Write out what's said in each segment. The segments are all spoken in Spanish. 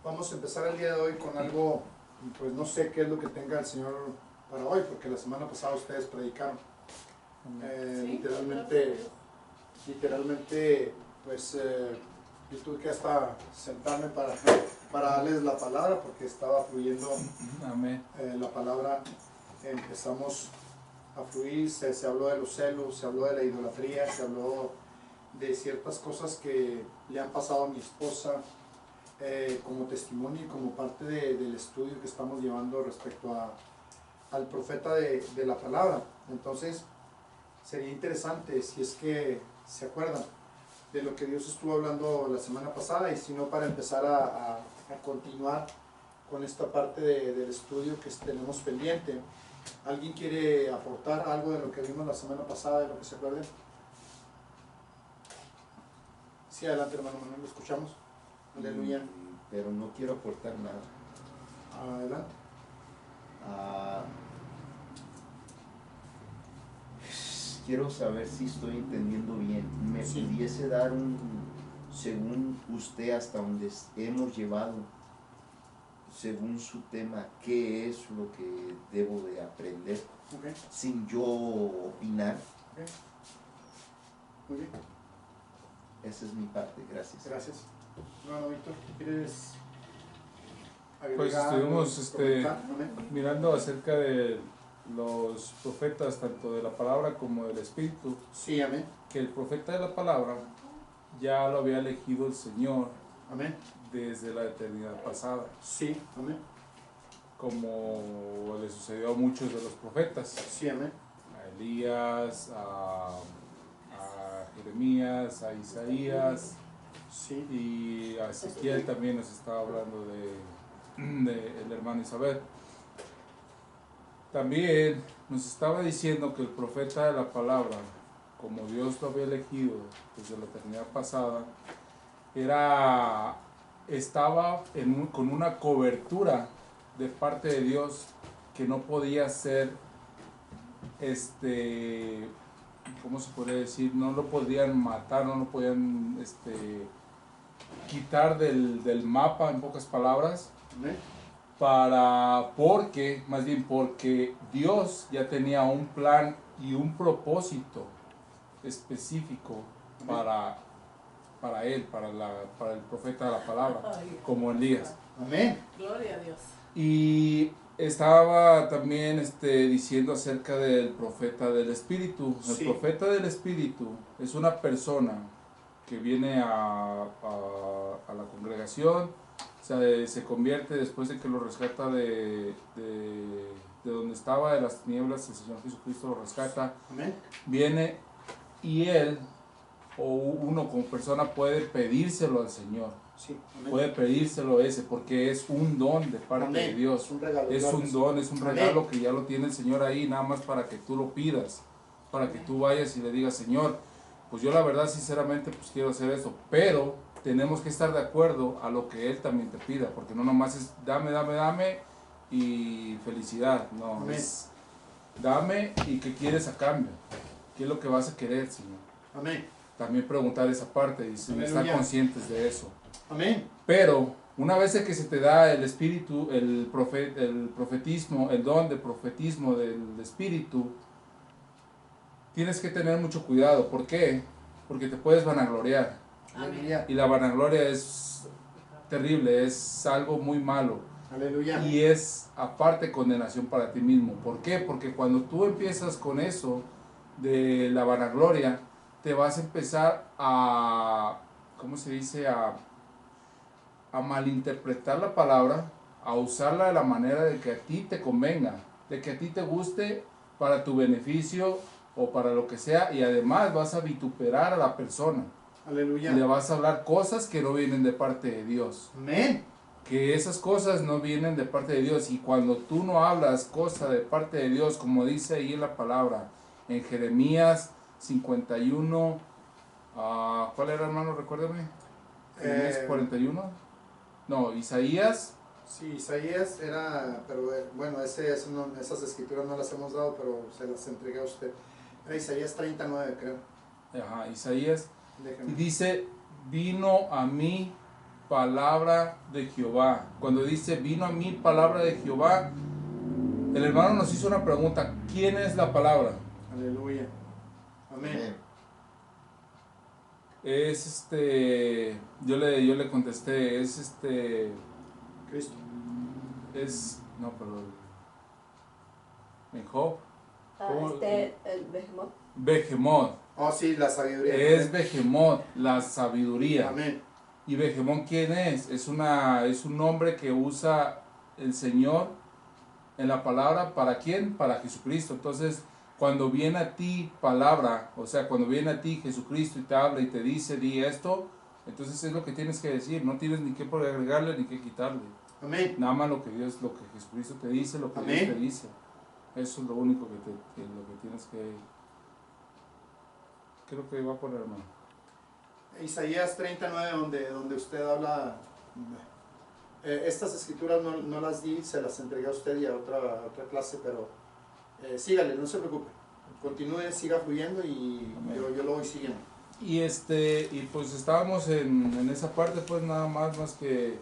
Vamos a empezar el día de hoy con algo, pues no sé qué es lo que tenga el Señor para hoy, porque la semana pasada ustedes predicaron. Sí, Literalmente, pues yo tuve que hasta sentarme para darles la palabra, porque estaba fluyendo Amén. la palabra. Empezamos a fluir, se habló de los celos, se habló de la idolatría, se habló de ciertas cosas que le han pasado a mi esposa, como testimonio y como parte del estudio que estamos llevando respecto al profeta de la palabra. Entonces sería interesante, si es que se acuerdan de lo que Dios estuvo hablando la semana pasada, y si no, para empezar a continuar con esta parte del estudio que tenemos pendiente. ¿Alguien quiere aportar algo de lo que vimos la semana pasada, de lo que se acuerden? Sí, adelante, hermano Manuel, lo escuchamos. Aleluya. Pero no quiero aportar nada. Adelante. Quiero saber si estoy entendiendo bien. ¿Me Sí. pudiese dar según usted, hasta donde hemos llevado, según su tema, qué es lo que debo de aprender, Okay. sin yo opinar? Okay. Muy bien. Esa es mi parte, gracias. Gracias. No, Víctor, ¿quieres agregar Pues algo, estuvimos comentar? Amén. mirando acerca de los profetas, tanto de la palabra como del Espíritu, Sí, amén. que el profeta de la palabra ya lo había elegido el Señor Amén. desde la eternidad pasada, Sí, amén. como le sucedió a muchos de los profetas, Sí, amén. a Elías, a Jeremías, a Isaías, Sí. y a Ezequiel también nos estaba hablando de el hermano Isabel. También nos estaba diciendo que el profeta de la palabra, como Dios lo había elegido desde la eternidad pasada, estaba con una cobertura de parte de Dios que no podía ser, ¿cómo se podría decir? No lo podían matar, no lo podían quitar del mapa, en pocas palabras. Amén. Porque Dios ya tenía un plan y un propósito específico para él, para el profeta de la palabra, como Elías. Amén. Gloria a Dios. Y estaba también diciendo acerca del profeta del Espíritu. El Sí. profeta del Espíritu es una persona que viene a la congregación, se convierte después de que lo rescata de donde estaba, de las tinieblas. El Señor Jesucristo lo rescata, Amén. viene, y él o uno como persona puede pedírselo al Señor, Sí, amén. puede pedírselo porque es un don de parte Amén. de Dios, Es un regalo. es claro un que sí. don, es un Amén. regalo que ya lo tiene el Señor ahí, nada más para que tú lo pidas, para que tú vayas y le digas: Señor, pues yo la verdad sinceramente pues quiero hacer esto, pero tenemos que estar de acuerdo a lo que Él también te pida, porque no nomás es dame y felicidad, no, Amén. es dame y qué quieres a cambio, qué es lo que vas a querer, Señor. Amén. También preguntar esa parte y estar Aleluya. conscientes de eso. Amén. Pero una vez que se te da el espíritu, el profetismo, el don de profetismo del espíritu, tienes que tener mucho cuidado. ¿Por qué? Porque te puedes vanagloriar. Aleluya. Y la vanagloria es terrible, es algo muy malo. Aleluya. Y es aparte condenación para ti mismo. ¿Por qué? Porque cuando tú empiezas con eso de la vanagloria, te vas a empezar ¿cómo se dice? A malinterpretar la palabra, a usarla de la manera de que a ti te convenga, de que a ti te guste para tu beneficio o para lo que sea, y además vas a vituperar a la persona. Aleluya. Y le vas a hablar cosas que no vienen de parte de Dios. Amén. Que esas cosas no vienen de parte de Dios, y cuando tú no hablas cosas de parte de Dios, como dice ahí en la palabra, en Jeremías 51, ¿cuál era, hermano? Recuérdame. Jeremías 41. No, Isaías. Sí, Isaías era, pero bueno, esas escrituras no las hemos dado, pero se las entregué a usted. Era Isaías 39, creo. Ajá, Isaías. Y Déjeme. dice: vino a mí palabra de Jehová. Cuando dice, vino a mí palabra de Jehová, el hermano nos hizo una pregunta, ¿quién es la palabra? Aleluya. Amén. Es yo le contesté, es Cristo. no, perdón. En Job. El Behemoth. Behemoth. Oh, sí, la sabiduría. Es Behemoth, la sabiduría. Amén. ¿Y Behemoth quién es? Es un nombre que usa el Señor en la palabra. ¿Para quién? Para Jesucristo. Entonces, cuando viene a ti palabra, o sea, cuando viene a ti Jesucristo y te habla y te dice, di esto, entonces es lo que tienes que decir. No tienes ni que agregarle ni que quitarle. Amén. Nada más lo que Jesucristo te dice, lo que Amén. Dios te dice. Eso es lo único lo que tienes que... Creo que va a poner, hermano. Isaías 39, donde usted habla, estas escrituras no las di, se las entregué a usted y a otra clase, pero sígale, no se preocupe, continúe, siga fluyendo y yo lo voy siguiendo. Y pues estábamos en esa parte, pues nada más que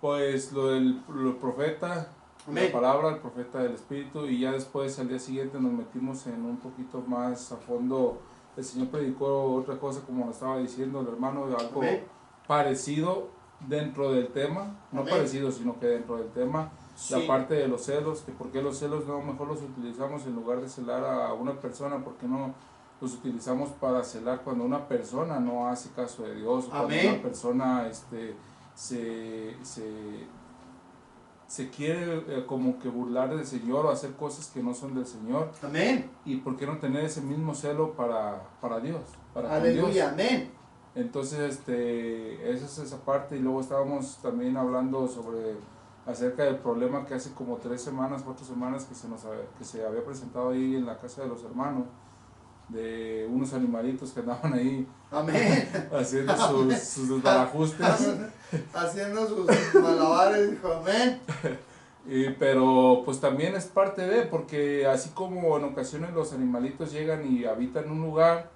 pues lo del profeta, Amén. la palabra, el profeta del Espíritu, y ya después al día siguiente nos metimos en un poquito más a fondo. El Señor predicó otra cosa, como estaba diciendo el hermano, de algo Amén. parecido dentro del tema, no Amén. parecido, sino que dentro del tema, Sí. la parte de los celos, que por qué los celos no mejor los utilizamos en lugar de celar a una persona, porque no los utilizamos para celar cuando una persona no hace caso de Dios, cuando Amén. una persona se quiere como que burlar del Señor o hacer cosas que no son del Señor. Amén. ¿Y por qué no tener ese mismo celo para Dios? Para con Aleluya. Dios? Amén. Entonces, esa es esa parte. Y luego estábamos también hablando acerca del problema que hace como 3 semanas, 4 semanas que se había presentado ahí en la casa de los hermanos, de unos animalitos que andaban ahí Amén. haciendo sus desbarajustes. Haciendo sus malabares, dijo amén. Pero pues también es parte de, porque así como en ocasiones los animalitos llegan y habitan un lugar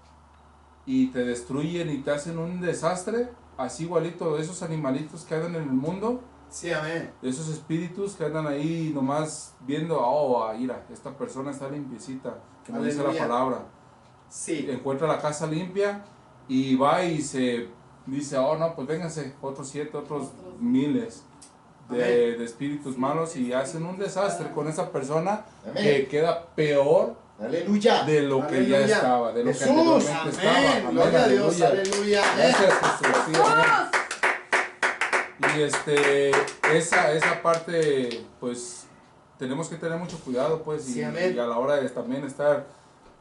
y te destruyen y te hacen un desastre, así igualito esos animalitos que andan en el mundo, Sí, amén. esos espíritus que andan ahí nomás viendo, oh, mira, esta persona está limpiecita, como dice la Aleluya. palabra. Sí. Encuentra la casa limpia y va y se dice, oh no, pues vénganse, otros 7, otros miles de espíritus malos y hacen un desastre con esa persona. Amén. Que queda peor Aleluya. de lo que ya Aleluya. estaba, de lo Jesús. que anteriormente estaba. Amén. Amén, Gloria a Dios. aleluya. Aleluya. Amén. Gracias, Jesús. Sí, amén. Y esa parte, pues, tenemos que tener mucho cuidado, pues, Sí, y amén. a la hora de también estar,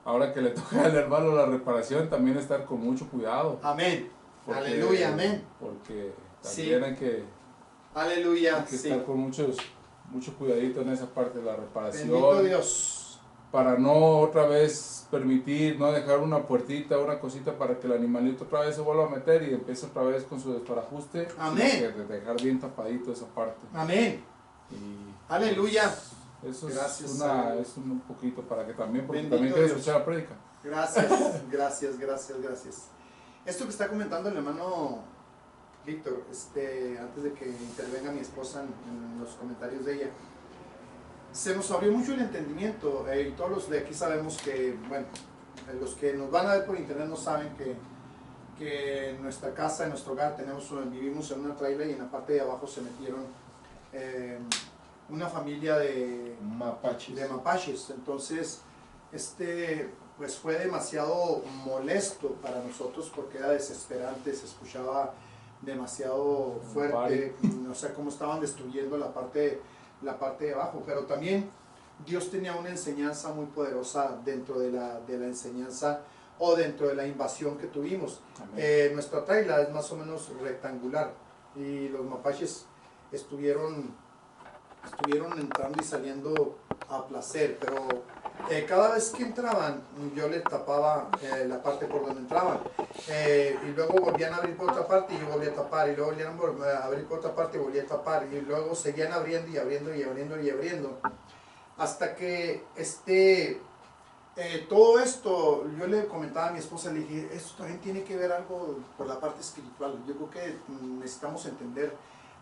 ahora que le toca al hermano la reparación, también estar con mucho cuidado. Amén. Porque- Aleluya. Amén. Porque Sí. también hay que Aleluya. Sí. estar con mucho cuidadito en esa parte de la reparación. Bendito Dios. Para no otra vez permitir, no dejar una puertita, una cosita para que el animalito otra vez se vuelva a meter y empiece otra vez con su desbarajuste. Amén. Sino que dejar bien tapadito esa parte. Amén. Y Aleluya. eso Gracias, es un poquito para que también, porque Bendito también quiero Dios. escuchar la prédica. Gracias. Esto que está comentando el hermano Víctor, antes de que intervenga mi esposa en los comentarios de ella, se nos abrió mucho el entendimiento, y todos los de aquí sabemos que, bueno, los que nos van a ver por internet no saben que en nuestra casa, en nuestro hogar, vivimos en una trailer y en la parte de abajo se metieron una familia de mapaches. Entonces, pues fue demasiado molesto para nosotros porque era desesperante, se escuchaba demasiado fuerte, o sea, cómo estaban destruyendo la parte de abajo, pero también Dios tenía una enseñanza muy poderosa dentro de la enseñanza o dentro de la invasión que tuvimos. Nuestra traila es más o menos rectangular y los mapaches estuvieron entrando y saliendo a placer, pero cada vez que entraban yo le tapaba la parte por donde entraban, y luego volvían a abrir por otra parte y yo volvía a tapar, y luego volvían a abrir por otra parte y volvía a tapar, y luego seguían abriendo y abriendo y abriendo y abriendo hasta que todo esto, yo le comentaba a mi esposa, le dije, esto también tiene que ver algo por la parte espiritual. Yo creo que necesitamos entender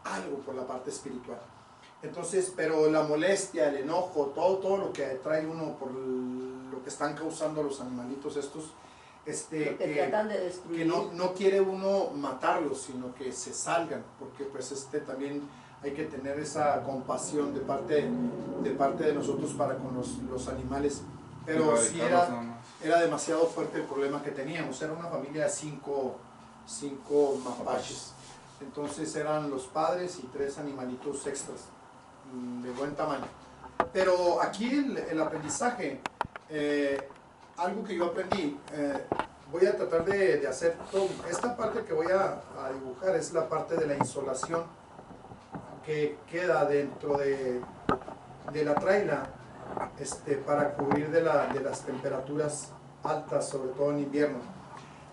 algo por la parte espiritual. Entonces, pero la molestia, el enojo, todo lo que trae uno por lo que están causando los animalitos estos, que tratan de destruir. que no quiere uno matarlos, sino que se salgan, porque pues también hay que tener esa compasión de parte de nosotros para con los animales. Pero sí era demasiado fuerte el problema que teníamos. Era una familia de cinco mapaches. Entonces eran los padres y 3 animalitos extras de buen tamaño. Pero aquí el aprendizaje, algo que yo aprendí, voy a tratar de hacer todo. Esta parte que voy a dibujar es la parte de la insolación que queda dentro de la traila, para cubrir de las temperaturas altas, sobre todo en invierno.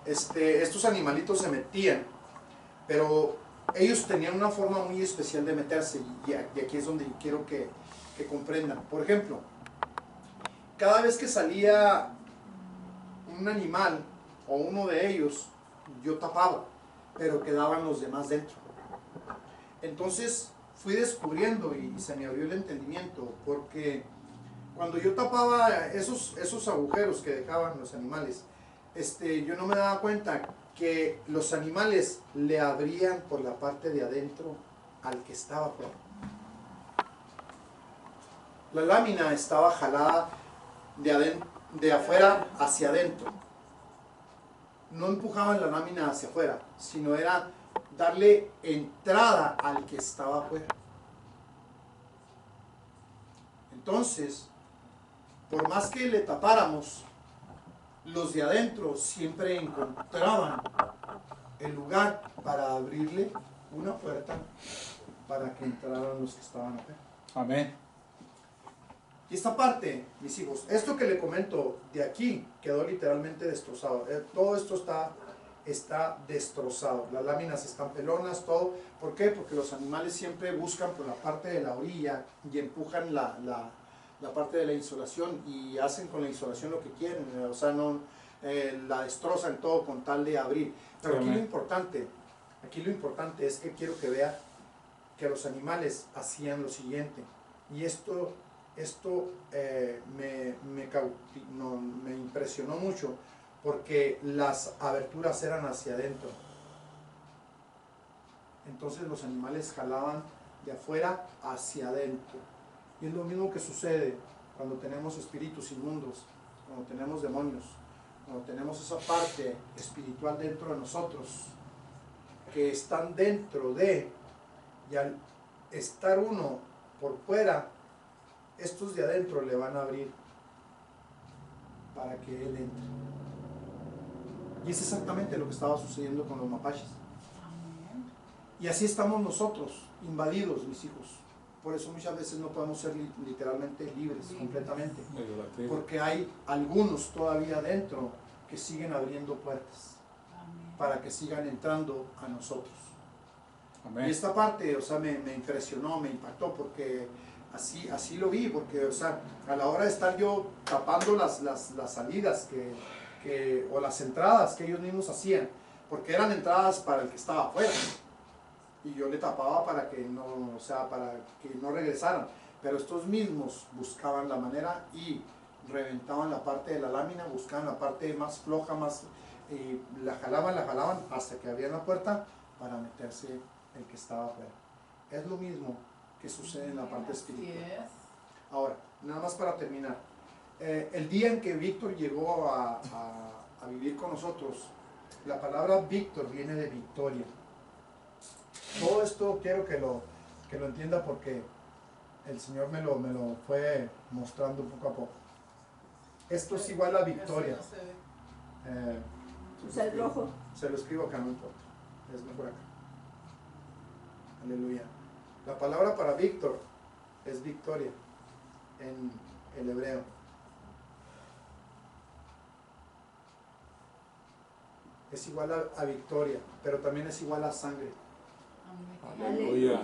Estos animalitos se metían, pero ellos tenían una forma muy especial de meterse, y aquí es donde quiero que comprendan. Por ejemplo, cada vez que salía un animal o uno de ellos, yo tapaba, pero quedaban los demás dentro. Entonces fui descubriendo y se me abrió el entendimiento, porque cuando yo tapaba esos agujeros que dejaban los animales, yo no me daba cuenta que los animales le abrían por la parte de adentro al que estaba afuera. La lámina estaba jalada de afuera hacia adentro. No empujaban la lámina hacia afuera, sino era darle entrada al que estaba afuera. Entonces, por más que le tapáramos, los de adentro siempre encontraban el lugar para abrirle una puerta para que entraran los que estaban afuera. Amén. Y esta parte, mis hijos, esto que le comento de aquí quedó literalmente destrozado. Todo esto está destrozado. Las láminas están pelonas, todo. ¿Por qué? Porque los animales siempre buscan por la parte de la orilla y empujan la parte de la insolación y hacen con la insolación lo que quieren. O sea, no la destrozan todo con tal de abrir. Pero aquí lo importante es que quiero que vea que los animales hacían lo siguiente. Y esto me impresionó mucho, porque las aberturas eran hacia adentro. Entonces los animales jalaban de afuera hacia adentro. Y es lo mismo que sucede cuando tenemos espíritus inmundos, cuando tenemos demonios, cuando tenemos esa parte espiritual dentro de nosotros, que están dentro de, y al estar uno por fuera, estos de adentro le van a abrir para que él entre. Y es exactamente lo que estaba sucediendo con los mapaches. Y así estamos nosotros, invadidos, mis hijos. Por eso muchas veces no podemos ser literalmente libres completamente. Porque hay algunos todavía adentro que siguen abriendo puertas para que sigan entrando a nosotros. Amén. Y esta parte, o sea, me impresionó, me impactó, porque así lo vi, porque, o sea, a la hora de estar yo tapando las salidas o las entradas que ellos mismos hacían, porque eran entradas para el que estaba afuera, y yo le tapaba para que no regresaran, pero estos mismos buscaban la manera y reventaban la parte de la lámina, buscaban la parte más floja, y la jalaban hasta que abrían la puerta para meterse el que estaba afuera. Es lo mismo que sucede en la parte espiritual. Ahora, nada más para terminar, el día en que Víctor llegó a vivir con nosotros, la palabra Víctor viene de victoria. Todo esto quiero que lo entienda, porque el Señor me lo fue mostrando poco a poco. Esto es igual a victoria. ¿Usa el rojo? Se lo escribo acá, no importa, es mejor acá. Aleluya. La palabra para Víctor es victoria en el hebreo. Es igual a victoria, pero también es igual a sangre. Aleluya.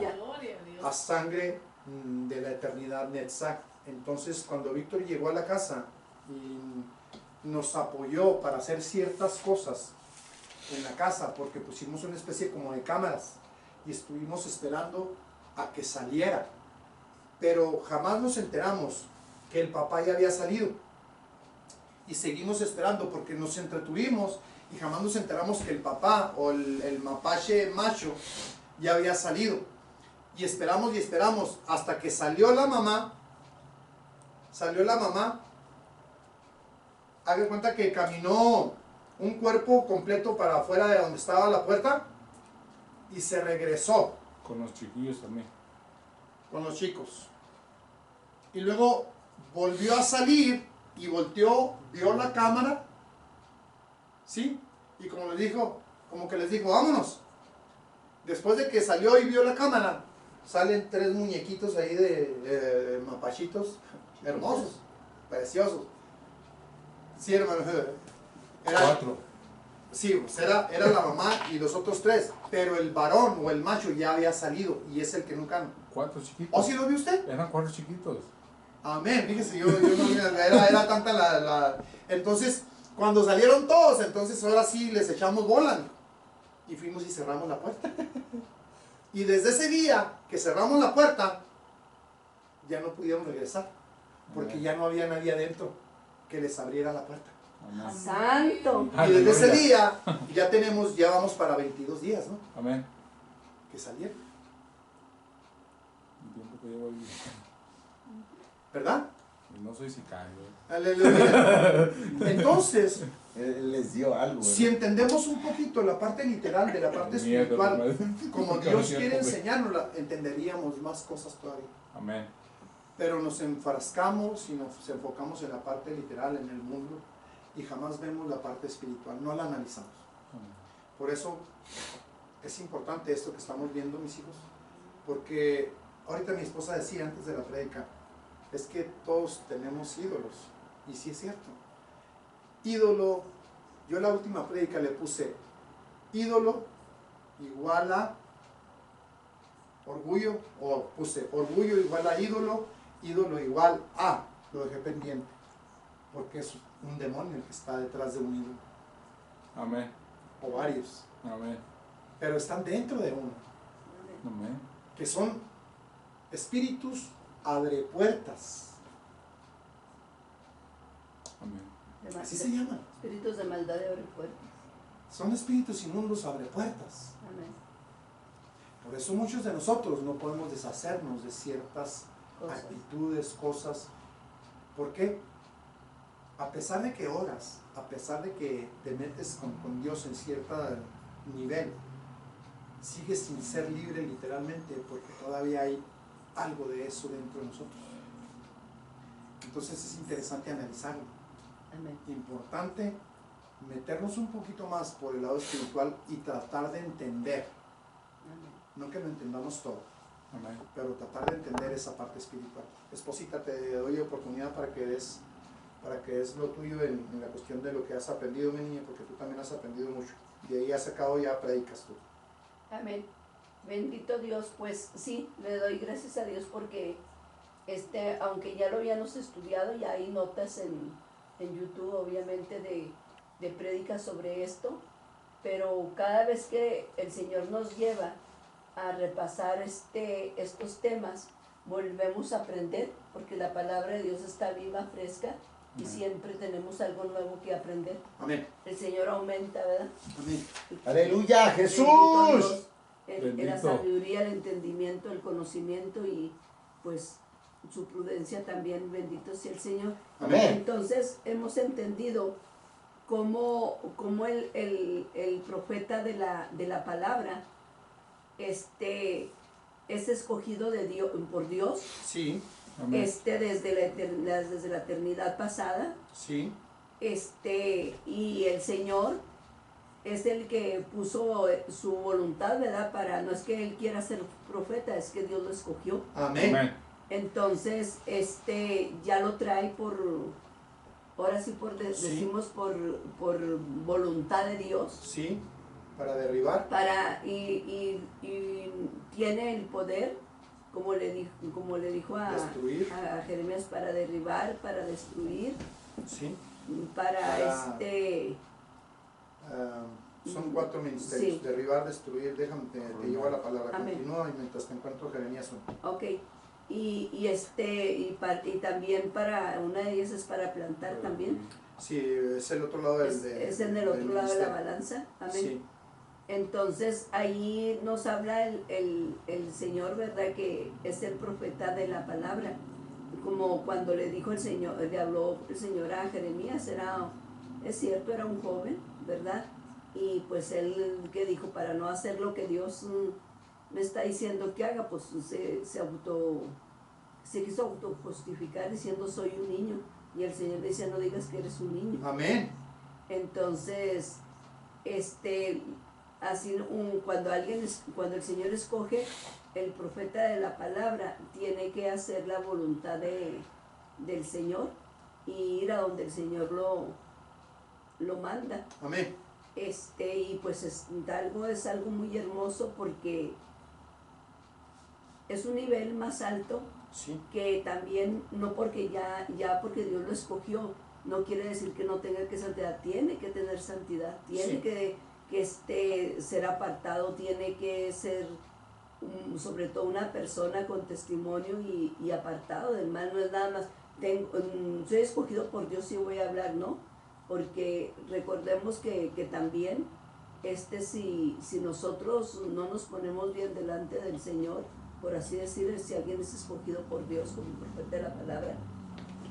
A sangre de la eternidad, Netzach. Entonces, cuando Víctor llegó a la casa, y nos apoyó para hacer ciertas cosas en la casa, porque pusimos una especie como de cámaras y estuvimos esperando a que saliera, pero jamás nos enteramos que el papá ya había salido y seguimos esperando porque nos entretuvimos y jamás nos enteramos que el papá o el mapache macho ya había salido y esperamos hasta que salió la mamá. Haga cuenta que caminó un cuerpo completo para afuera de donde estaba la puerta y se regresó Con los chiquillos también. con los chicos. Y luego volvió a salir y volteó, vio la cámara, ¿sí? Y como que les dijo, vámonos. Después de que salió y vio la cámara, salen 3 muñequitos ahí de mapachitos hermosos, preciosos. Sí, hermano. Era, 4. sí, pues era la mamá y los otros 3, pero el varón o el macho ya había salido y es el que nunca... 4 chiquitos. ¿Oh, sí lo vio usted? Eran 4 chiquitos. Amén, fíjese, yo no, era tanta Entonces, cuando salieron todos, entonces ahora sí les echamos bola. Y fuimos y cerramos la puerta. Y desde ese día que cerramos la puerta, ya no pudieron regresar. Porque Amén. ya no había nadie adentro que les abriera la puerta. Amén. Santo. Y desde ese Aleluya. día, ya vamos para 22 días, ¿no? Amén. Que salieron, El tiempo que llevo ahí. ¿verdad? Y no soy sicario. Aleluya. Entonces, Él les dio algo. si entendemos un poquito la parte literal de la parte espiritual, como Dios quiere enseñárnosla, entenderíamos más cosas todavía. Amén. Pero nos enfrascamos y nos enfocamos en la parte literal, en el mundo, y jamás vemos la parte espiritual, no la analizamos. Amén. Por eso es importante esto que estamos viendo, mis hijos, porque ahorita mi esposa decía antes de la prédica, es que todos tenemos ídolos, y sí es cierto. Ídolo, yo la última prédica le puse ídolo igual a orgullo, o puse orgullo igual a ídolo, ídolo igual a, lo dejé pendiente, porque es un demonio el que está detrás de un ídolo, Amén. o varios, Amén. pero están dentro de uno, Amén. que son espíritus abrepuertas, Amén. así se llaman, Espíritus de maldad de abre puertas. son espíritus inmundos abrepuertas. Amén. Por eso muchos de nosotros no podemos deshacernos de ciertas Cosas. actitudes, cosas. ¿Por qué? A pesar de que oras, a pesar de que te metes con Dios en cierto nivel, sigues sin ser libre literalmente porque todavía hay algo de eso dentro de nosotros. Entonces es interesante analizarlo. Amén. Importante meternos un poquito más por el lado espiritual y tratar de entender, Amén. no que lo entendamos todo, Amén. pero tratar de entender esa parte espiritual. Esposita, te doy oportunidad para que des lo tuyo en la cuestión de lo que has aprendido, mi niña, porque tú también has aprendido mucho. De ahí has sacado, ya predicas tú. Amén. Bendito Dios, pues sí, le doy gracias a Dios porque aunque ya lo habíamos estudiado, ya hay notas en YouTube, obviamente, de prédicas sobre esto, pero cada vez que el Señor nos lleva a repasar estos temas, volvemos a aprender, porque la palabra de Dios está viva, fresca, y Amén. siempre tenemos algo nuevo que aprender. Amén. El Señor aumenta, ¿verdad? Amén. Aleluya, Bendito Jesús. Dios, en la Bendito. sabiduría, el entendimiento, el conocimiento y pues su prudencia también, bendito sea el Señor. Amén. Entonces hemos entendido cómo el profeta de la palabra es escogido de Dios, por Dios, Sí, Amén. desde la eternidad pasada, sí, y el Señor es el que puso su voluntad, ¿verdad? No es que él quiera ser profeta, es que Dios lo escogió. amén. Amén. Entonces, ya lo trae ahora sí Sí. decimos por voluntad de Dios, Sí, para derribar. y tiene el poder, como le dijo Destruir. a Jeremías, para derribar, para destruir, Sí. para son 4 ministerios: sí. derribar, destruir. Déjame, te llevo a la palabra. Amén. Continúa y mientras te encuentro Jeremías 1. Ok, y también para, una de ellas es para plantar también, Sí, es el otro lado es en el otro del lado de la ministerio. balanza, amén. Sí, Entonces ahí nos habla el Señor, ¿verdad? Que es el profeta de la palabra, como cuando le dijo el Señor, le habló el Señor a Jeremías, es cierto, era un joven, ¿verdad? Y pues él que dijo, para no hacer lo que Dios me está diciendo que haga, pues se quiso autojustificar diciendo soy un niño, y el Señor decía no digas que eres un niño. amén. Entonces así cuando el Señor escoge el profeta de la palabra, tiene que hacer la voluntad del Señor y ir a donde el Señor lo manda. Amén. Y pues es algo muy hermoso, porque es un nivel más alto, Sí, que también no porque ya porque Dios lo escogió, no quiere decir que no tenga que santidad, tiene que tener santidad, tiene Sí. que ser apartado, tiene que ser sobre todo una persona con testimonio y apartado del mal. No es nada más, soy escogido por Dios y voy a hablar, ¿no? Porque recordemos que también si nosotros no nos ponemos bien delante del Señor, por así decir, si alguien es escogido por Dios como profeta de la palabra,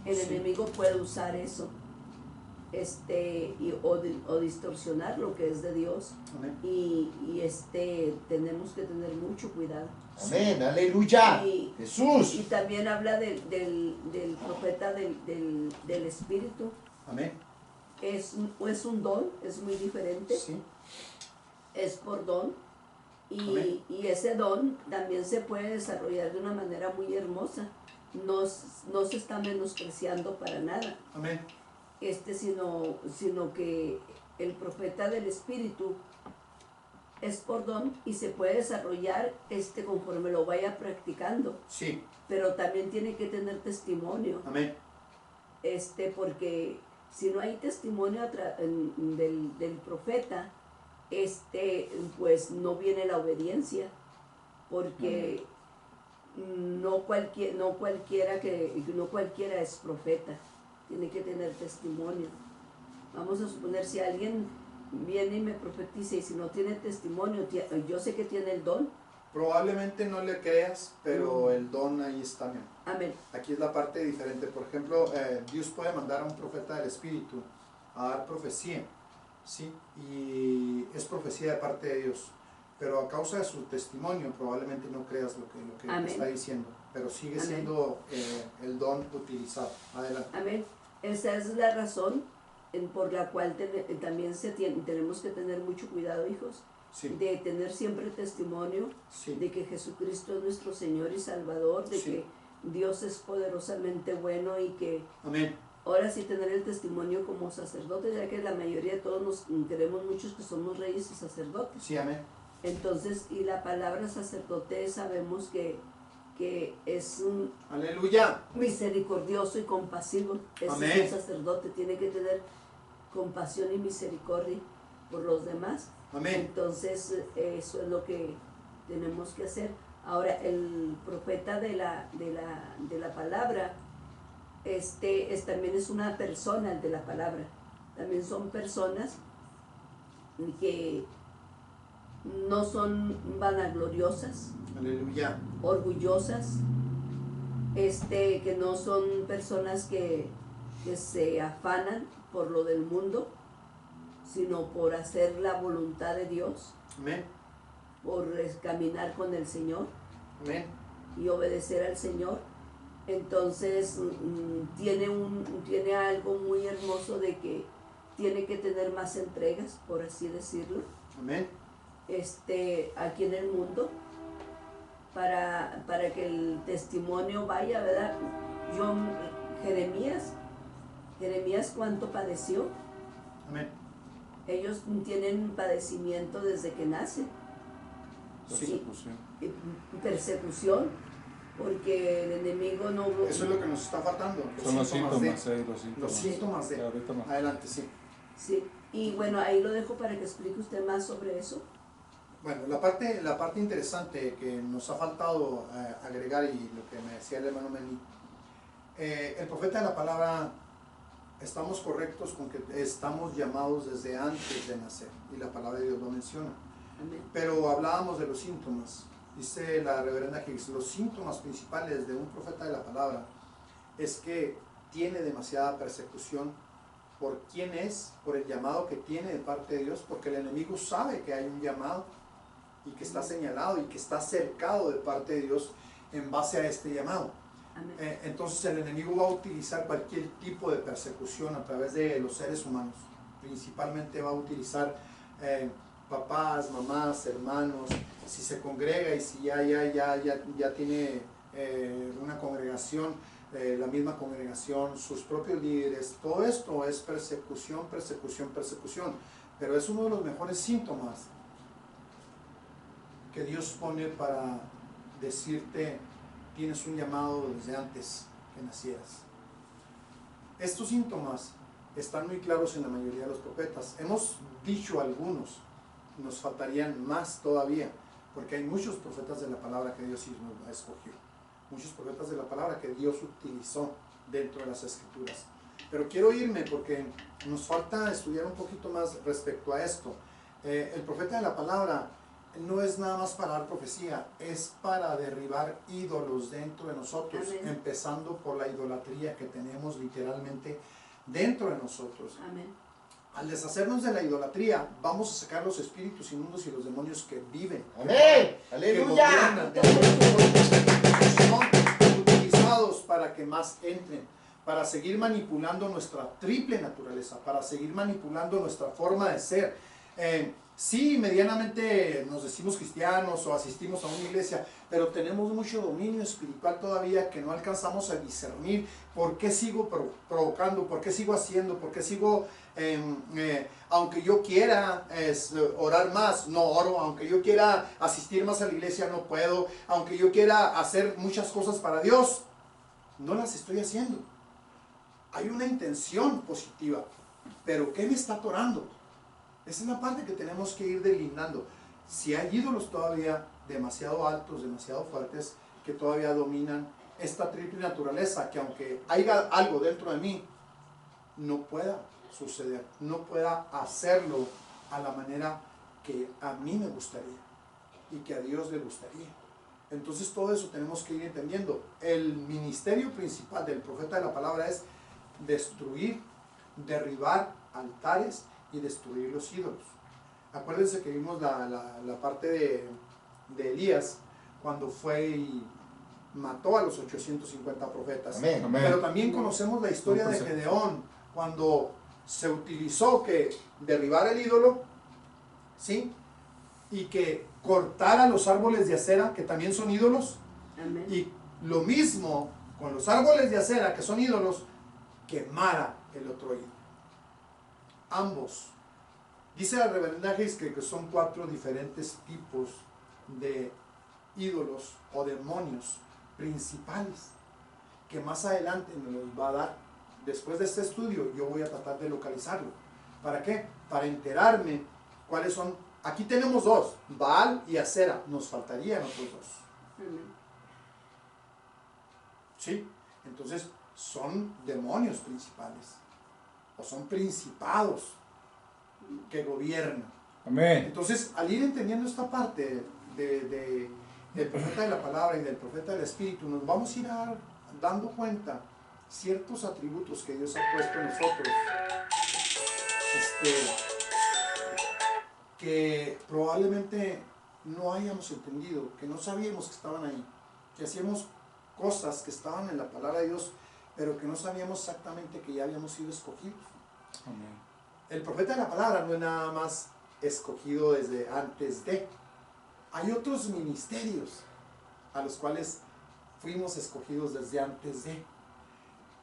el Sí. enemigo puede usar eso o distorsionar lo que es de Dios, amén. y tenemos que tener mucho cuidado. Amén, aleluya. Y Jesús. también habla del profeta del Espíritu. Amén. Es un don, es muy diferente, Sí, es por don, Amén. y ese don también se puede desarrollar de una manera muy hermosa. No se está menospreciando para nada, amén. sino que el profeta del Espíritu es por don y se puede desarrollar conforme lo vaya practicando, Sí, pero también tiene que tener testimonio, amén. porque si no hay testimonio del profeta, pues no viene la obediencia, porque no cualquiera es profeta, tiene que tener testimonio. Vamos a suponer, si alguien viene y me profetiza y si no tiene testimonio, yo sé que tiene el don. Probablemente no le creas, pero el don ahí está, mi amor. Amén. Aquí es la parte diferente. Por ejemplo, Dios puede mandar a un profeta del Espíritu a dar profecía, ¿sí? Y es profecía de parte de Dios. Pero a causa de su testimonio, probablemente no creas lo que Amén. está diciendo. Pero sigue Amén. siendo el don utilizado. Adelante. Amén. Esa es la razón por la cual también tenemos que tener mucho cuidado, hijos, Sí, de tener siempre testimonio sí, de que Jesucristo es nuestro Señor y Salvador, de Sí. que Dios es poderosamente bueno, y que amén. ahora sí tener el testimonio como sacerdotes, ya que la mayoría de todos nos queremos muchos que somos reyes y sacerdotes. Sí, amén. Entonces, y la palabra sacerdote sabemos que es un Aleluya. misericordioso y compasivo. Ese Amén. es un sacerdote, tiene que tener compasión y misericordia por los demás. Amén. Entonces, eso es lo que tenemos que hacer. Ahora, el profeta de la palabra, también es una persona, el de la palabra. También son personas que no son vanagloriosas, Aleluya. orgullosas, que no son personas que se afanan por lo del mundo, sino por hacer la voluntad de Dios, Amén. por caminar con el Señor Amén. y obedecer al Señor. Entonces tiene algo muy hermoso, de que tiene que tener más entregas, por así decirlo, Amén. aquí en el mundo, para que el testimonio vaya, ¿verdad? Jeremías cuánto padeció. Amén. Ellos tienen padecimiento desde que nacen, Sí. Persecución. persecución, porque el enemigo no... Eso es lo que nos está faltando. Son los síntomas, de, los síntomas. los síntomas de. Sí, ahorita más. Adelante, sí. Sí, y bueno, ahí lo dejo para que explique usted más sobre eso. Bueno, la parte interesante que nos ha faltado agregar, y lo que me decía el hermano Meni, el profeta de la palabra, estamos correctos con que estamos llamados desde antes de nacer, y la palabra de Dios lo menciona. Amén. Pero hablábamos de los síntomas. Dice la reverenda Hicks, los síntomas principales de un profeta de la palabra es que tiene demasiada persecución por quién es, por el llamado que tiene de parte de Dios, porque el enemigo sabe que hay un llamado y que está señalado y que está cercado de parte de Dios en base a este llamado. Entonces el enemigo va a utilizar cualquier tipo de persecución a través de los seres humanos. Principalmente va a utilizar papás, mamás, hermanos, si se congrega y si ya tiene una congregación, la misma congregación, sus propios líderes. Todo esto es persecución, persecución, persecución. Pero es uno de los mejores síntomas que Dios pone para decirte: tienes un llamado desde antes que nacieras. Estos síntomas están muy claros en la mayoría de los profetas. Hemos dicho algunos, nos faltarían más todavía, porque hay muchos profetas de la palabra que Dios ha escogido, muchos profetas de la palabra que Dios utilizó dentro de las escrituras. Pero quiero irme porque nos falta estudiar un poquito más respecto a esto. El profeta de la palabra no es nada más para dar profecía, es para derribar ídolos dentro de nosotros. Amén. Empezando por la idolatría que tenemos literalmente dentro de nosotros. Amén. Al deshacernos de la idolatría, vamos a sacar los espíritus inmundos y los demonios que viven. Amén. Que Aleluya. gobiernan dentro de nosotros. Son utilizados para que más entren, para seguir manipulando nuestra triple naturaleza, para seguir manipulando nuestra forma de ser. Sí, medianamente nos decimos cristianos o asistimos a una iglesia, pero tenemos mucho dominio espiritual todavía que no alcanzamos a discernir. ¿Por qué sigo provocando? ¿Por qué sigo haciendo? ¿Por qué sigo, aunque yo quiera orar más, no oro? Aunque yo quiera asistir más a la iglesia, no puedo. Aunque yo quiera hacer muchas cosas para Dios, no las estoy haciendo. Hay una intención positiva, pero ¿qué me está atorando? Esa es la parte que tenemos que ir delineando. Si hay ídolos todavía demasiado altos, demasiado fuertes, que todavía dominan esta triple naturaleza, que aunque haya algo dentro de mí, no pueda suceder, no pueda hacerlo a la manera que a mí me gustaría y que a Dios le gustaría. Entonces todo eso tenemos que ir entendiendo. El ministerio principal del profeta de la palabra es destruir, derribar altares y destruir los ídolos. Acuérdense que vimos la parte de Elías cuando fue y mató a los 850 profetas. Amén. Amén. Pero también conocemos la historia de Gedeón, cuando se utilizó que derribar el ídolo, ¿sí? Y que cortara los árboles de acera, que también son ídolos. Amén. Y lo mismo con los árboles de acera, que son ídolos, quemara el otro ídolo. Ambos. Dice la reverenda Hayes que son 4 diferentes tipos de ídolos o demonios principales, que más adelante me los va a dar. Después de este estudio yo voy a tratar de localizarlo. ¿Para qué? Para enterarme cuáles son. Aquí tenemos 2, Baal y Acera. Nos faltarían otros 2. ¿Sí? Entonces son demonios principales, o son principados que gobiernan. Amén. Entonces, al ir entendiendo esta parte del profeta de la palabra y del profeta del espíritu, nos vamos a ir dando cuenta ciertos atributos que Dios ha puesto en nosotros, que probablemente no hayamos entendido, que no sabíamos que estaban ahí, que hacíamos cosas que estaban en la palabra de Dios, pero que no sabíamos exactamente que ya habíamos sido escogidos. Amén. El profeta de la palabra no es nada más escogido desde antes de. Hay otros ministerios a los cuales fuimos escogidos desde antes de.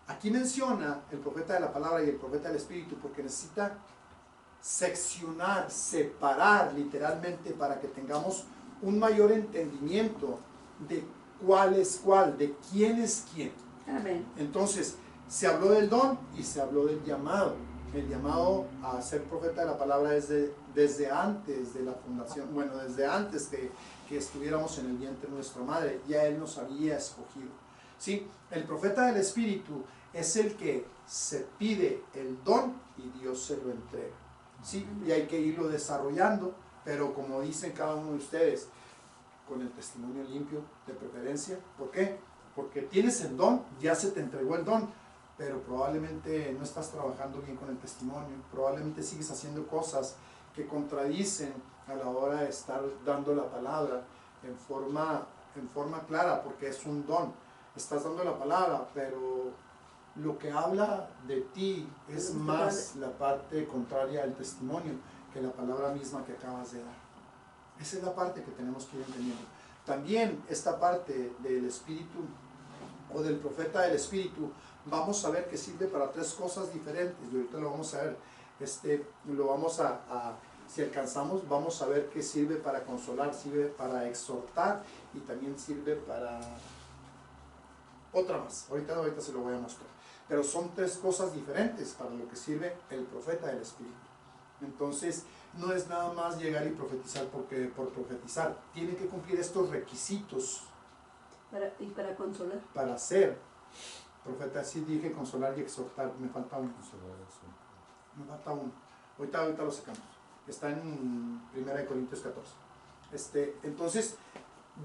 Aquí menciona el profeta de la palabra y el profeta del espíritu porque necesita seccionar, separar literalmente para que tengamos un mayor entendimiento de cuál es cuál, de quién es quién. Amén. Entonces, se habló del don y se habló del llamado. El llamado a ser profeta de la palabra es desde antes de la fundación, bueno, desde antes que estuviéramos en el vientre de nuestra madre, ya Él nos había escogido. ¿Sí? El profeta del Espíritu es el que se pide el don y Dios se lo entrega. ¿Sí? Y hay que irlo desarrollando, pero como dicen cada uno de ustedes, con el testimonio limpio de preferencia. ¿Por qué? Porque tienes el don, ya se te entregó el don, pero probablemente no estás trabajando bien con el testimonio, probablemente sigues haciendo cosas que contradicen a la hora de estar dando la palabra en forma clara, porque es un don. Estás dando la palabra, pero lo que habla de ti es más la parte contraria al testimonio que la palabra misma que acabas de dar. Esa es la parte que tenemos que ir entendiendo. También esta parte del Espíritu o del profeta del Espíritu, vamos a ver que sirve para tres cosas diferentes, y ahorita lo vamos a ver. Si alcanzamos, vamos a ver que sirve para consolar, sirve para exhortar y también sirve para otra más. Ahorita se lo voy a mostrar. Pero son tres cosas diferentes para lo que sirve el profeta del Espíritu. Entonces, no es nada más llegar y profetizar por profetizar. Tiene que cumplir estos requisitos. Para consolar. Para ser profeta. Sí dije consolar y exhortar. Me falta uno. Me falta uno. Ahorita lo sacamos. Está en 1 Corintios 14. Entonces,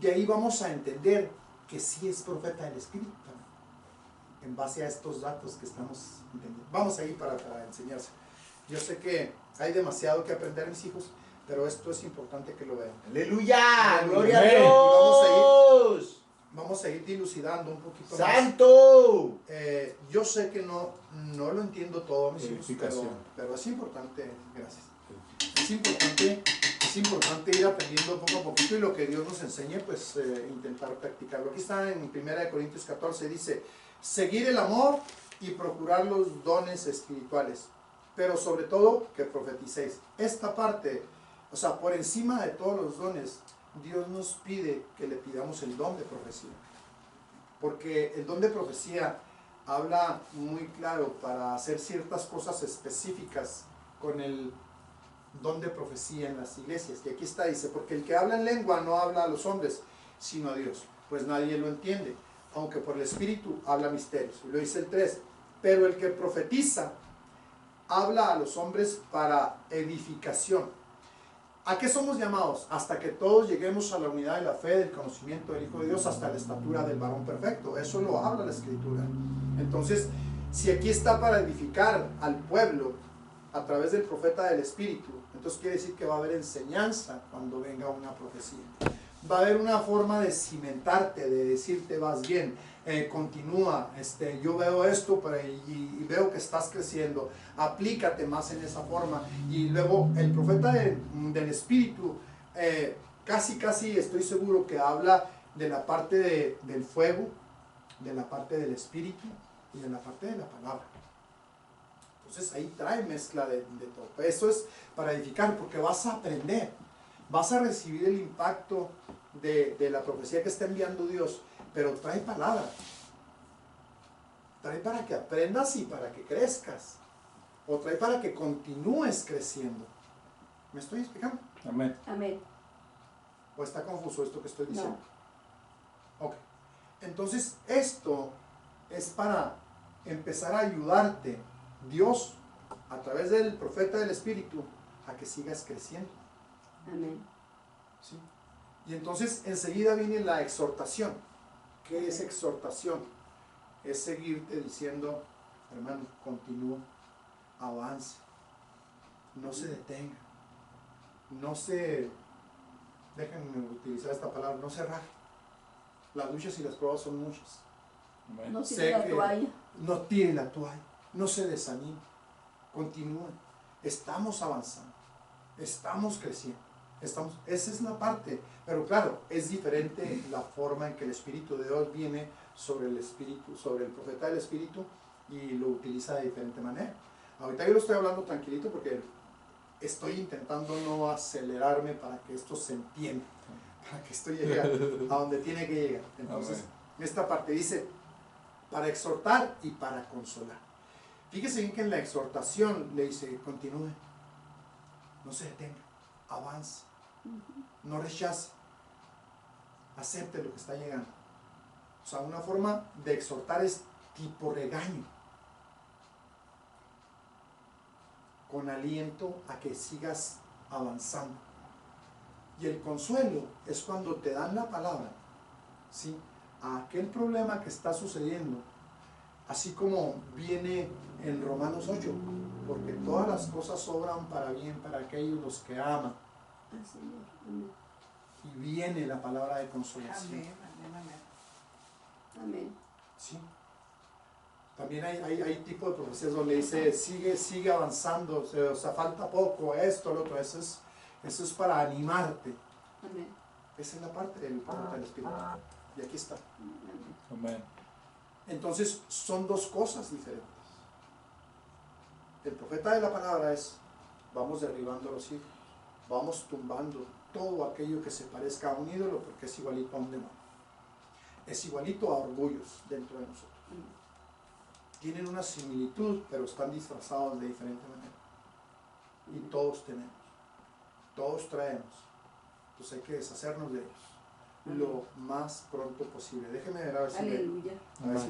de ahí vamos a entender que sí es profeta del Espíritu también, en base a estos datos que estamos entendiendo. Vamos a ir para enseñarse. Yo sé que hay demasiado que aprender, mis hijos, pero esto es importante que lo vean. ¡Aleluya! ¡Gloria a Amén. Dios! Vamos a ir dilucidando un poquito ¡Santo! más. Yo sé que no lo entiendo todo, mis hijos, Edificación. pero es importante, gracias. Es importante ir aprendiendo poco a poquito y lo que Dios nos enseñe, pues intentar practicarlo. Aquí está en 1 Corintios 14, dice, seguir el amor y procurar los dones espirituales, pero sobre todo que profeticéis. Esta parte, o sea, por encima de todos los dones, Dios nos pide que le pidamos el don de profecía, porque el don de profecía habla muy claro para hacer ciertas cosas específicas con el don de profecía en las iglesias. Y aquí está, dice, porque el que habla en lengua no habla a los hombres, sino a Dios, pues nadie lo entiende, aunque por el Espíritu habla misterios. Y lo dice el 3, pero el que profetiza habla a los hombres para edificación. ¿A qué somos llamados? Hasta que todos lleguemos a la unidad de la fe, del conocimiento del Hijo de Dios, hasta la estatura del varón perfecto. Eso lo habla la Escritura. Entonces, si aquí está para edificar al pueblo a través del profeta del Espíritu, entonces quiere decir que va a haber enseñanza cuando venga una profecía. Va a haber una forma de cimentarte, de decirte vas bien, continúa, yo veo esto y veo que estás creciendo, aplícate más en esa forma. Y luego el profeta del Espíritu, casi estoy seguro que habla de la parte del fuego, de la parte del Espíritu y de la parte de la palabra. Entonces ahí trae mezcla de todo. Eso es para edificar, porque vas a aprender, vas a recibir el impacto de la profecía que está enviando Dios, pero trae palabra, trae para que aprendas y para que crezcas, o trae para que continúes creciendo. ¿Me estoy explicando? Amén. Amén. ¿O está confuso esto que estoy diciendo? No. Ok. Entonces esto es para empezar a ayudarte, Dios, a través del profeta del Espíritu, a que sigas creciendo. Amén. ¿Sí? Y entonces enseguida viene la exhortación. ¿Qué es exhortación? Es seguirte diciendo, hermano, continúa, avance, no se detenga, no se, déjenme utilizar esta palabra, no se raje. Las luchas y las pruebas son muchas. Amén. No Sé tire la que toalla. no tire la toalla, no se desanime, continúen. Estamos avanzando, estamos creciendo, esa es la parte, pero claro, es diferente la forma en que el Espíritu de Dios viene sobre el Espíritu, sobre el profeta del Espíritu, y lo utiliza de diferente manera. Ahorita yo lo estoy hablando tranquilito porque estoy intentando no acelerarme para que esto se entienda. para que esto llegue a donde tiene que llegar. Entonces, esta parte dice, para exhortar y para consolar. Fíjese bien que en la exhortación le dice, continúe, no se detenga, avance, no rechace, acepte lo que está llegando. O sea, una forma de exhortar es tipo regaño, con aliento a que sigas avanzando. Y el consuelo es cuando te dan la palabra, ¿sí?, a aquel problema que está sucediendo, así como viene en Romanos 8, porque todas las cosas obran para bien para aquellos los que aman. Al Señor. Amén. Y viene la palabra de consolación. Amén, amén, amén. Amén. ¿Sí? También hay tipo de profecías donde dice, sigue avanzando, o sea, falta poco, esto, lo otro. Eso es para animarte. Amén. Esa es la parte del Espíritu. Y aquí está. Amén. Amén. Entonces, son dos cosas diferentes. El profeta de la palabra es, vamos derribando los ídolos, vamos tumbando todo aquello que se parezca a un ídolo, porque es igualito a un demonio. Es igualito a orgullos dentro de nosotros. Tienen una similitud, pero están disfrazados de diferente manera. Y todos tenemos, todos traemos. Entonces hay que deshacernos de ellos lo más pronto posible. Déjeme ver a ver si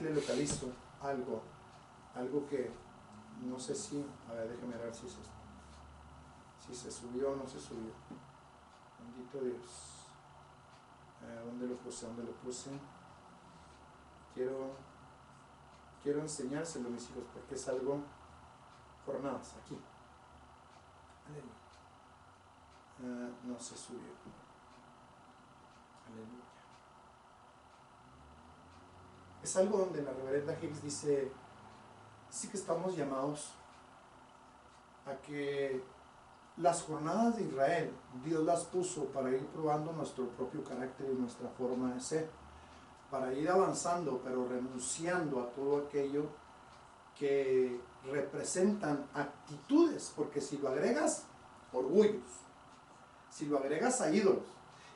le localizo algo que no sé si, a ver, déjeme ver si se subió o no se subió. Bendito Dios. ¿Dónde lo puse? Quiero enseñárselo a mis hijos porque es algo, jornadas, aquí. Aleluya. No se subió. Aleluya. Es algo donde la reverenda Hicks dice, sí que estamos llamados a que las jornadas de Israel, Dios las puso para ir probando nuestro propio carácter y nuestra forma de ser, para ir avanzando, pero renunciando a todo aquello que representan actitudes, porque si lo agregas, orgullos, si lo agregas a ídolos,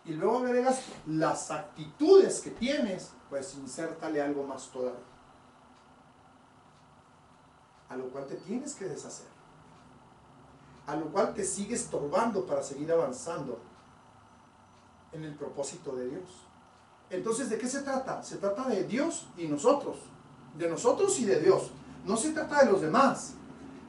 y luego agregas las actitudes que tienes, pues insértale algo más todavía, a lo cual te tienes que deshacer, a lo cual te sigue estorbando para seguir avanzando en el propósito de Dios. Entonces, ¿de qué se trata? Se trata de Dios y nosotros, de nosotros y de Dios. No se trata de los demás,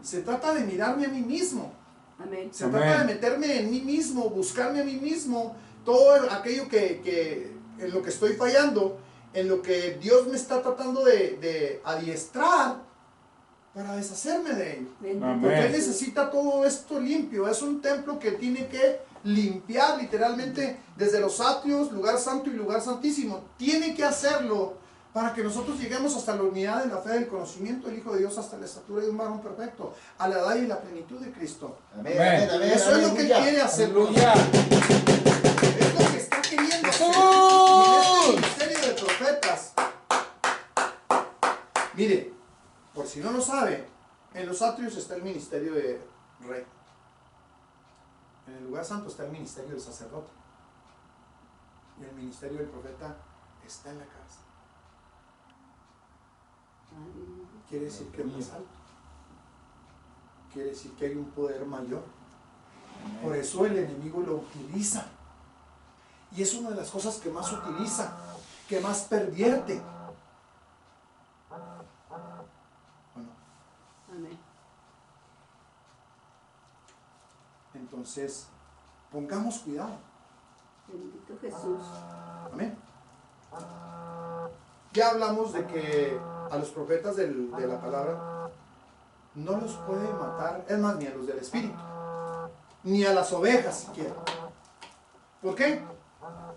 se trata de mirarme a mí mismo. Amén. Se trata de meterme en mí mismo, buscarme a mí mismo, todo aquello que en lo que estoy fallando, en lo que Dios me está tratando de adiestrar para deshacerme de ello. Amén. Porque Él necesita todo esto limpio. Es un templo que tiene que limpiar literalmente desde los atrios, lugar santo y lugar santísimo. Tiene que hacerlo para que nosotros lleguemos hasta la unidad de la fe, del conocimiento del Hijo de Dios, hasta la estatura de un varón perfecto, a la edad y la plenitud de Cristo. Amén, amén, amén, Eso amén, es lo que Él aleluya. quiere hacer. Aleluya. Es lo que está queriendo hacer. Y en este ministerio de profetas, mire, por si no lo sabe, en los atrios está el ministerio de rey. En el lugar santo está el ministerio del sacerdote. Y el ministerio del profeta está en la casa. Quiere decir que es más alto. Quiere decir que hay un poder mayor. Por eso el enemigo lo utiliza. Y es una de las cosas que más utiliza, que más pervierte. Bueno, Amén. entonces, pongamos cuidado. Bendito Jesús. Amén. Ya hablamos de que a los profetas de la palabra no los puede matar, es más, ni a los del espíritu, ni a las ovejas siquiera. ¿Por qué?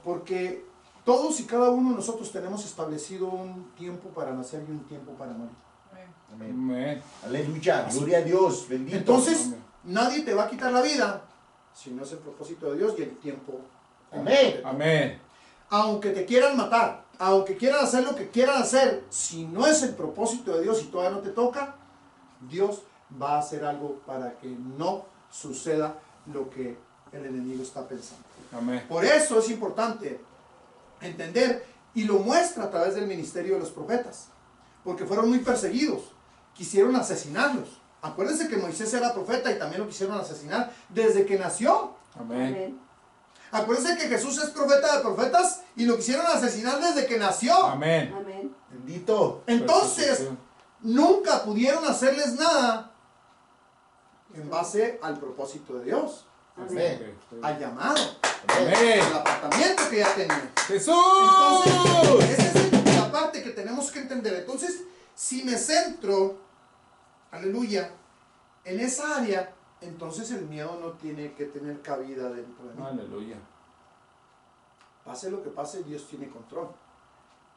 Porque todos y cada uno de nosotros tenemos establecido un tiempo para nacer y un tiempo para morir. Amén. Amén. Amén. Aleluya, gloria a Dios, bendito. Entonces, Amén. nadie te va a quitar la vida si no es el propósito de Dios y el tiempo. Amén. Amén. Aunque te quieran matar, aunque quieran hacer lo que quieran hacer, si no es el propósito de Dios y todavía no te toca, Dios va a hacer algo para que no suceda lo que el enemigo está pensando. Amén. Por eso es importante entender, y lo muestra a través del ministerio de los profetas, porque fueron muy perseguidos, quisieron asesinarlos. Acuérdense que Moisés era profeta y también lo quisieron asesinar desde que nació. Amén. Amén. Acuérdense que Jesús es profeta de profetas y lo quisieron asesinar desde que nació. Amén. Amén. Bendito. Entonces, nunca pudieron hacerles nada en base al propósito de Dios, Amén. al llamado, Amén. al apartamiento que ya tenían. Jesús. Entonces, esa es la parte que tenemos que entender. Entonces, si me centro, aleluya, en esa área, entonces el miedo no tiene que tener cabida dentro de mí. Aleluya. Pase lo que pase, Dios tiene control.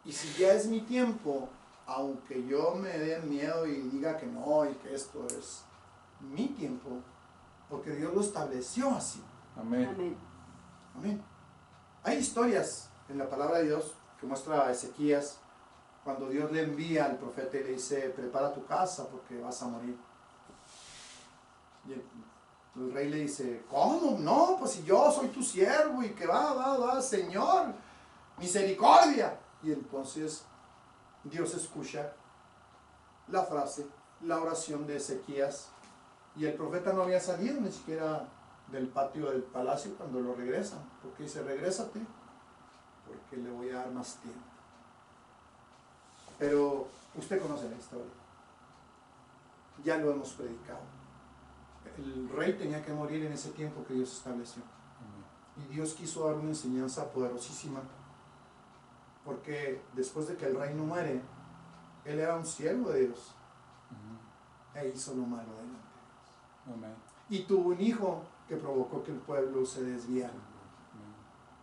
Y si ya es mi tiempo, aunque yo me dé miedo y diga que no, y que esto es mi tiempo, porque Dios lo estableció así. Amén. Amén. Amén. Hay historias en la palabra de Dios que muestra a Ezequías cuando Dios le envía al profeta y le dice, prepara tu casa porque vas a morir. Y el rey le dice, ¿cómo? No, pues si yo soy tu siervo y que va, Señor, misericordia. Y entonces Dios escucha la frase, la oración de Ezequías, y el profeta no había salido ni siquiera del patio del palacio cuando lo regresan, porque dice, regrésate, porque le voy a dar más tiempo. Pero usted conoce la historia, ya lo hemos predicado. El rey tenía que morir en ese tiempo que Dios estableció. Y Dios quiso dar una enseñanza poderosísima, porque después de que el rey no muere, él era un siervo de Dios, e hizo lo malo delante de Dios. Amén. Y tuvo un hijo que provocó que el pueblo se desviara.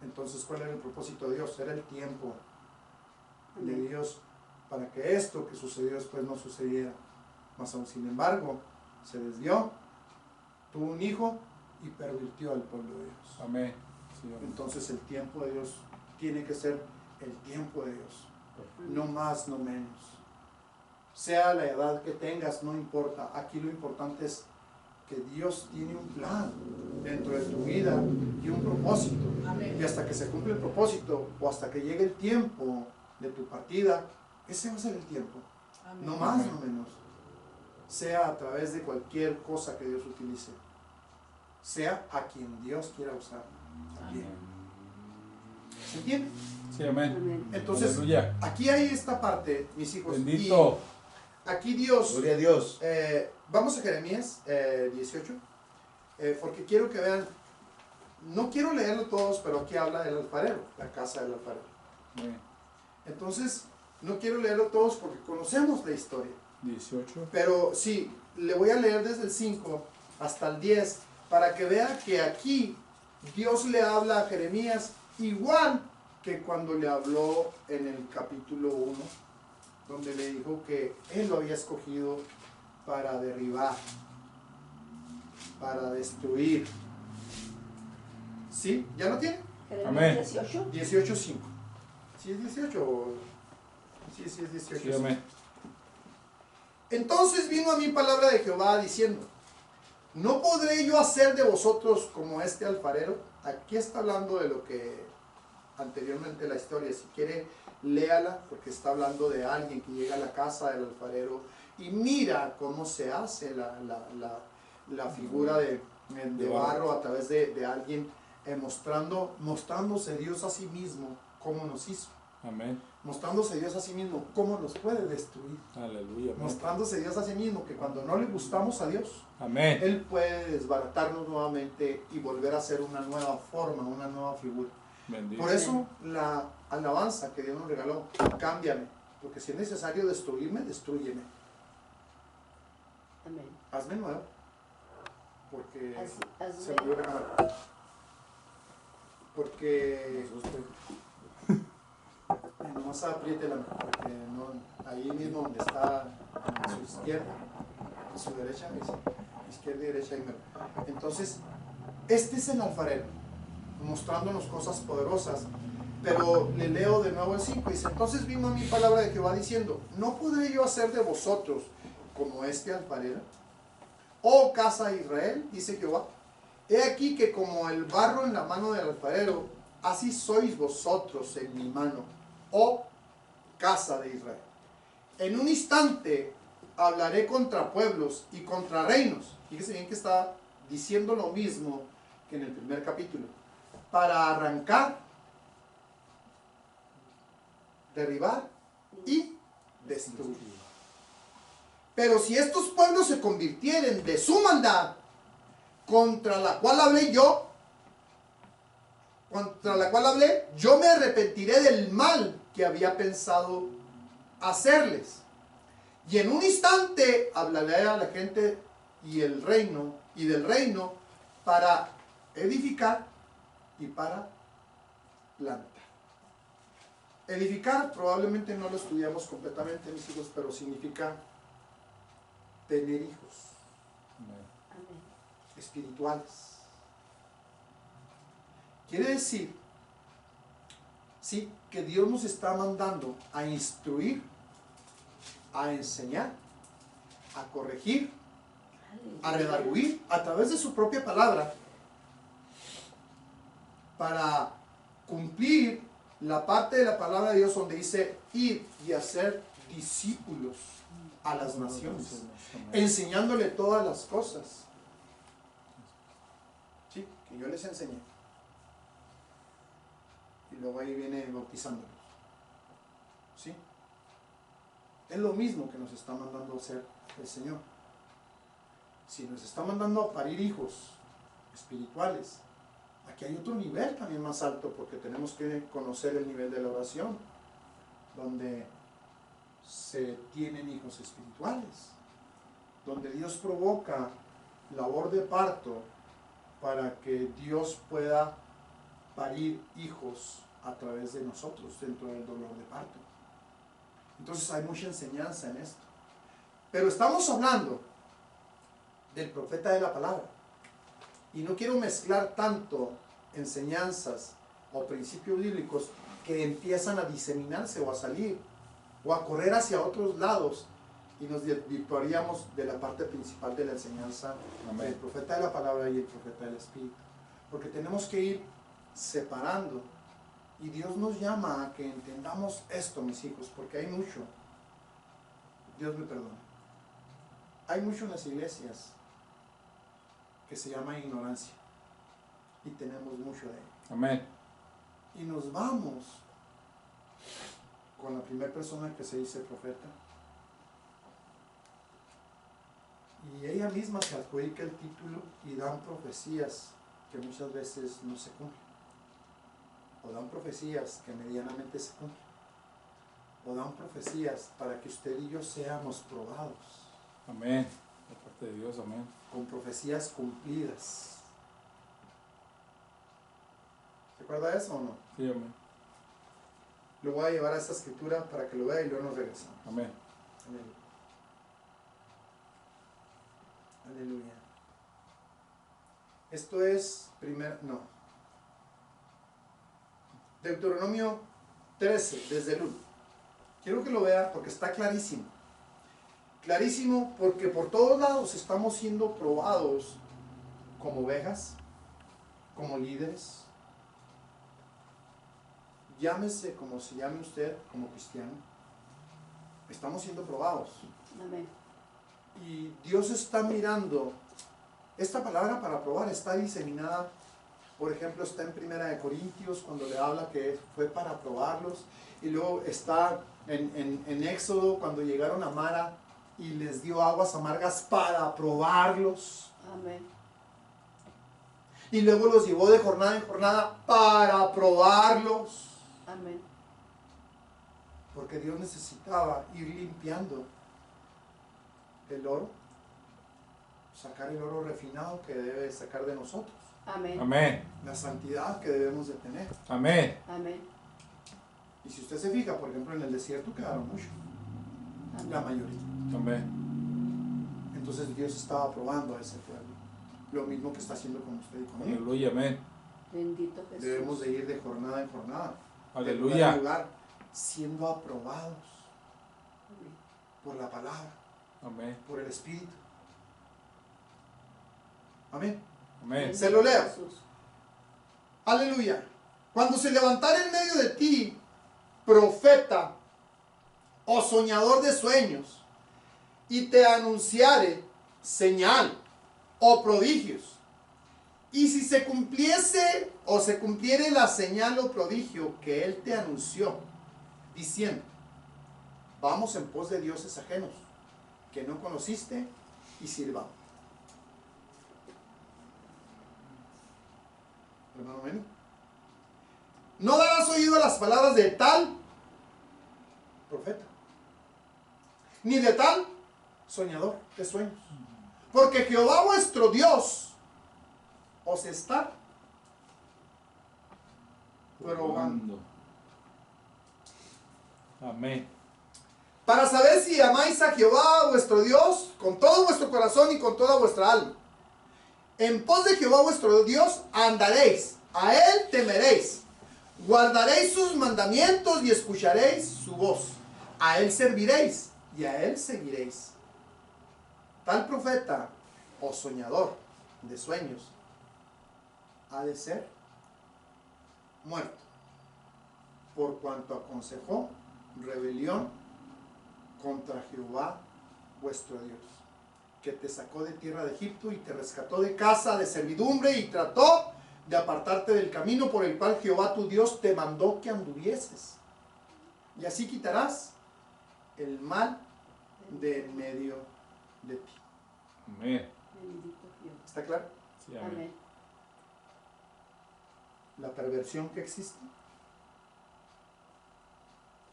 Entonces, ¿cuál era el propósito de Dios? Era el tiempo de Dios para que esto que sucedió después no sucediera. Mas aún sin embargo, se desvió, tuvo un hijo y pervirtió al pueblo de Dios. Amén. Sí, amén. Entonces el tiempo de Dios tiene que ser el tiempo de Dios, no más, no menos. Sea la edad que tengas, no importa. Aquí lo importante es que Dios tiene un plan dentro de tu vida y un propósito. Amén. Y hasta que se cumple el propósito o hasta que llegue el tiempo de tu partida, ese va a ser el tiempo. Amén. No más, Amén. no menos. Sea a través de cualquier cosa que Dios utilice. Sea a quien Dios quiera usar. También. ¿Se entiende? Sí, amén. Amén. Entonces, Aleluya. aquí hay esta parte, mis hijos. Bendito. Y aquí Dios, Gloria a Dios. vamos a Jeremías 18, porque quiero que vean, no quiero leerlo todos, pero aquí habla del alfarero, la casa del alfarero. Amén. Entonces, no quiero leerlo todos porque conocemos la historia. 18. Pero sí, le voy a leer desde el 5 hasta el 10 para que vea que aquí Dios le habla a Jeremías igual que cuando le habló en el capítulo 1, donde le dijo que él lo había escogido para derribar, para destruir. ¿Sí? ¿Ya lo tiene? Amén. Jeremías 18. 18:5. ¿Sí es 18 o...? Sí, es 18. Sí, amén. Entonces vino a mí palabra de Jehová diciendo, ¿no podré yo hacer de vosotros como este alfarero? Aquí está hablando de lo que anteriormente la historia, si quiere léala, porque está hablando de alguien que llega a la casa del alfarero y mira cómo se hace la figura de barro a través de alguien, mostrándose Dios a sí mismo cómo nos hizo, Amén. mostrándose Dios a sí mismo cómo nos puede destruir. Aleluya. Amén. Mostrándose Dios a sí mismo, que cuando no le gustamos a Dios, Amén. Él puede desbaratarnos nuevamente y volver a ser una nueva forma, una nueva figura. Bendito. Por eso la alabanza que Dios nos regaló, cámbiame, porque si es necesario destruirme, destrúyeme. Amén. Hazme nuevo, porque Hazme. se me olvidó la cámara. Porque nomás apriétela, porque no, ahí mismo donde está a su izquierda, a su derecha, izquierda y derecha. Entonces, este es el alfarero, mostrándonos cosas poderosas. Pero le leo de nuevo el 5, dice, entonces vino a mí palabra de Jehová diciendo, ¿no podré yo hacer de vosotros como este alfarero? Oh casa de Israel, dice Jehová, he aquí que como el barro en la mano del alfarero, así sois vosotros en mi mano, oh casa de Israel. En un instante hablaré contra pueblos y contra reinos. Fíjese bien que está diciendo lo mismo que en el primer capítulo. Para arrancar, derribar y destruir. Pero si estos pueblos se convirtieren de su maldad, contra la cual hablé, yo me arrepentiré del mal que había pensado hacerles. Y en un instante hablaré a la gente y del reino para edificar y para plantar. Edificar probablemente no lo estudiamos completamente, mis hijos, pero significa tener hijos espirituales. Quiere decir, sí, que Dios nos está mandando a instruir, a enseñar, a corregir, a redarguir a través de su propia palabra para cumplir la parte de la palabra de Dios donde dice ir y hacer discípulos a las naciones, enseñándole todas las cosas. Sí, que yo les enseñé. Y luego ahí viene bautizándolos. ¿Sí? Es lo mismo que nos está mandando hacer el Señor. Si nos está mandando a parir hijos espirituales, aquí hay otro nivel también más alto, porque tenemos que conocer el nivel de la oración, donde se tienen hijos espirituales, donde Dios provoca labor de parto para que Dios pueda parir hijos a través de nosotros dentro del dolor de parto. Entonces hay mucha enseñanza en esto. Pero estamos hablando del profeta de la palabra. Y no quiero mezclar tanto enseñanzas o principios bíblicos que empiezan a diseminarse o a salir o a correr hacia otros lados y nos desvirtuaríamos de la parte principal de la enseñanza. Amén. Del profeta de la palabra y el profeta del Espíritu. Porque tenemos que ir separando. Y Dios nos llama a que entendamos esto, mis hijos, porque hay mucho. Dios me perdone. Hay mucho en las iglesias que se llama ignorancia. Y tenemos mucho de ello. Amén. Y nos vamos con la primera persona que se dice profeta. Y ella misma se adjudica el título y dan profecías que muchas veces no se cumplen. O dan profecías que medianamente se cumplen. O dan profecías para que usted y yo seamos probados. Amén. De parte de Dios, amén. Con profecías cumplidas. ¿Se acuerda de eso o no? Sí, amén. Lo voy a llevar a esta escritura para que lo vea y luego nos regresamos. Amén. Aleluya. Aleluya. Esto es Deuteronomio 13, desde el 1. Quiero que lo vea porque está clarísimo. Clarísimo porque por todos lados estamos siendo probados como ovejas, como líderes. Llámese como se llame usted, como cristiano. Estamos siendo probados. Amén. Y Dios está mirando. Esta palabra para probar está diseminada, por ejemplo, está en 1 Corintios cuando le habla que fue para probarlos. Y luego está en Éxodo cuando llegaron a Mara y les dio aguas amargas para probarlos. Amén. Y luego los llevó de jornada en jornada para probarlos. Amén. Porque Dios necesitaba ir limpiando el oro, sacar el oro refinado que debe sacar de nosotros. Amén. Amén. La santidad que debemos de tener. Amén. Amén. Y si usted se fija, por ejemplo, en el desierto quedaron muchos. La mayoría. Amén. Entonces Dios estaba probando a ese pueblo. Lo mismo que está haciendo con usted y conmigo. Aleluya, amén. Bendito Jesús. Debemos de ir de jornada en jornada. Aleluya. De lugar en lugar, siendo aprobados Amén. por la palabra, Amén. por el Espíritu. Amén. Amén. Se lo leo. Jesús. Aleluya. Cuando se levantare en medio de ti profeta o soñador de sueños y te anunciare señal o prodigios, y si se cumpliese o se cumpliere la señal o prodigio que él te anunció, diciendo, vamos en pos de dioses ajenos que no conociste y sirvamos. Hermano Meni, no darás oído a las palabras de tal profeta, ni de tal soñador de sueños, porque Jehová vuestro Dios os está probando. Amén. Para saber si amáis a Jehová vuestro Dios con todo vuestro corazón y con toda vuestra alma. En pos de Jehová vuestro Dios andaréis, a él temeréis, guardaréis sus mandamientos y escucharéis su voz. A él serviréis y a él seguiréis. Tal profeta o soñador de sueños ha de ser muerto, por cuanto aconsejó rebelión contra Jehová vuestro Dios, que te sacó de tierra de Egipto y te rescató de casa de servidumbre y trató de apartarte del camino por el cual Jehová tu Dios te mandó que anduvieses. Y así quitarás el mal de en medio de ti. Amén. Bendito Jehová. ¿Está claro? Sí, amén. Amén. La perversión que existe.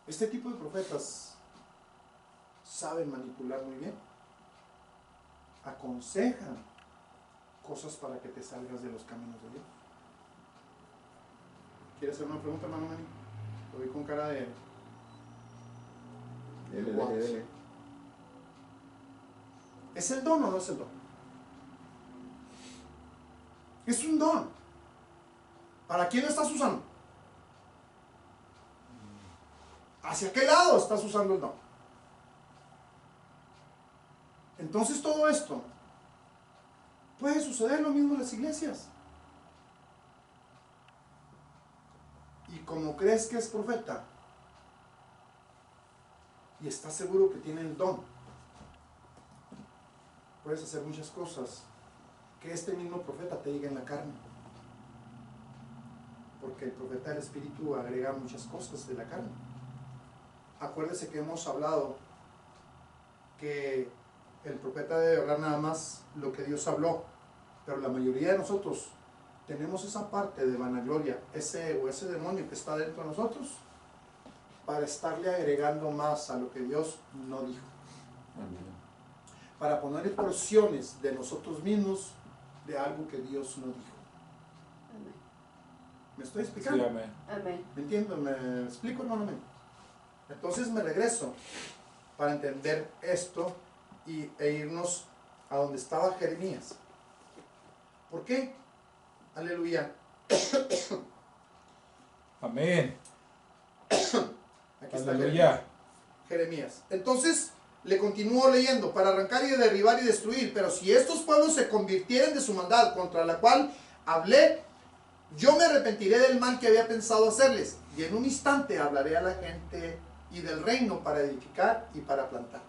Este tipo de profetas saben manipular muy bien. Aconsejan cosas para que te salgas de los caminos de Dios. ¿Quieres hacer una pregunta, hermano Manny? Lo vi con cara de... Dele. ¿Es el don o no es el don? Es un don. ¿Para quién lo estás usando? ¿Hacia qué lado estás usando el don? Entonces todo esto puede suceder lo mismo en las iglesias. Y como crees que es profeta y estás seguro que tiene el don, puedes hacer muchas cosas que este mismo profeta te diga en la carne. Porque el profeta del Espíritu agrega muchas cosas de la carne. Acuérdese que hemos hablado que el profeta debe hablar nada más lo que Dios habló, pero la mayoría de nosotros tenemos esa parte de vanagloria, ese demonio que está dentro de nosotros, para estarle agregando más a lo que Dios no dijo. Amén. Para ponerle porciones de nosotros mismos de algo que Dios no dijo. Amén. ¿Me estoy Sí, explicando? amén. Amén. ¿Me entiendo? ¿Me explico, hermano? Entonces me regreso para entender esto e irnos a donde estaba Jeremías. ¿Por qué? Aleluya. Amén. Aquí está Aleluya. Jeremías. Entonces le continúo leyendo, para arrancar y derribar y destruir, pero si estos pueblos se convirtieren de su maldad contra la cual hablé, yo me arrepentiré del mal que había pensado hacerles, y en un instante hablaré a la gente y del reino para edificar y para plantar.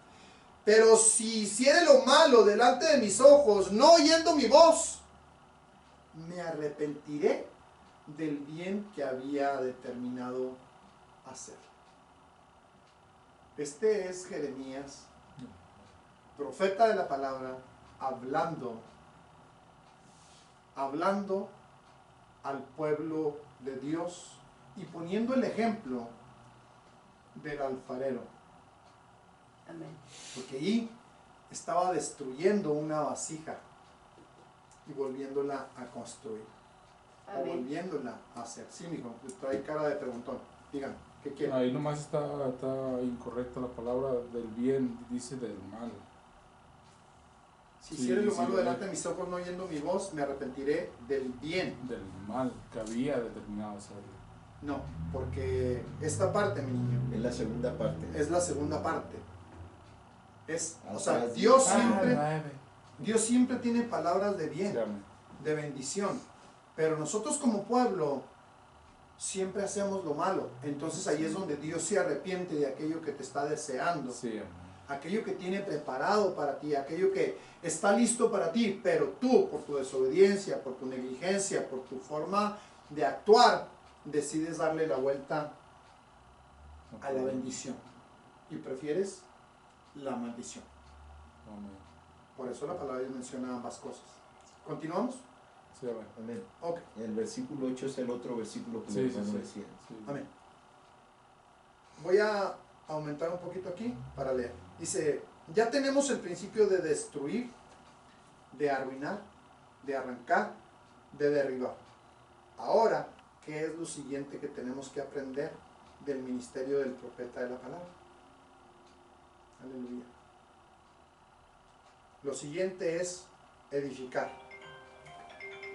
Pero si hiciere lo malo delante de mis ojos, no oyendo mi voz, me arrepentiré del bien que había determinado hacer. Este es Jeremías, profeta de la palabra, hablando al pueblo de Dios y poniendo el ejemplo del alfarero. Amén. Porque ahí estaba destruyendo una vasija y volviéndola a construir. O Amén. volviéndola a hacer. Sí, mijo, trae cara de preguntón. Díganme, ¿qué quiere? Ahí nomás está incorrecta la palabra del bien, dice del mal. Si Sí, hiciere lo sí, malo sí. delante de mis ojos, no oyendo mi voz, me arrepentiré del bien. Del mal que había determinado hacerlo. No, porque esta parte, mi niño, Es la segunda parte. es la segunda parte. O Hasta sea, las Dios 10. siempre tiene palabras de bien, Sí, amén. de bendición. Pero nosotros como pueblo siempre hacemos lo malo. Entonces ahí es donde Dios se arrepiente de aquello que te está deseando. Sí, amén. Aquello que tiene preparado para ti, aquello que está listo para ti, pero tú por tu desobediencia, por tu negligencia, por tu forma de actuar, decides darle la vuelta a la bendición y prefieres la maldición. Amén. Por eso la palabra de Dios menciona ambas cosas. ¿Continuamos? Sí, amén. Amén. Ok, El versículo 8 es el otro versículo que Sí, el sí, hermano sí. decía. Sí. amén. Voy a aumentar un poquito aquí para leer. Dice, ya tenemos el principio de destruir, de arruinar, de arrancar, de derribar. Ahora, ¿qué es lo siguiente que tenemos que aprender del ministerio del profeta de la palabra? Aleluya. Lo siguiente es edificar.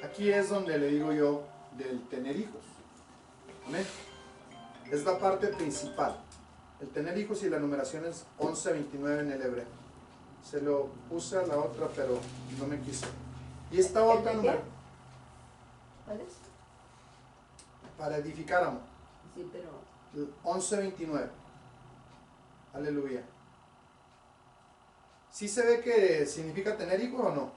Aquí es donde le digo yo del tener hijos. Amén. Es la parte principal. El tener hijos y la numeración es 11:29 en el hebreo. Se lo puse a la otra, pero no me quiso. Y esta otra ¿El de qué? número ¿Cuál es? para edificar, amor. Sí, pero 11:29. Aleluya. ¿Sí se ve que significa tener hijos o no?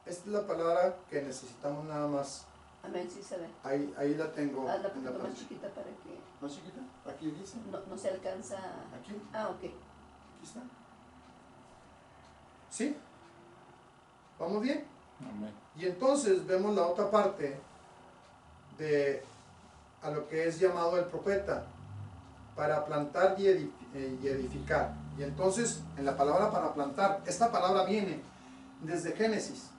Esta es la palabra que necesitamos nada más. amén, sí se ve. Ahí la tengo Hazla un en la poquito más pantalla. chiquita para que ¿No chiquita? Aquí dice. no se alcanza. Aquí. Ah, ok. Aquí está. ¿Sí? ¿Vamos bien? Amén. Y entonces vemos la otra parte de a lo que es llamado el profeta para plantar y edificar. Y entonces en la palabra para plantar, esta palabra viene desde Génesis.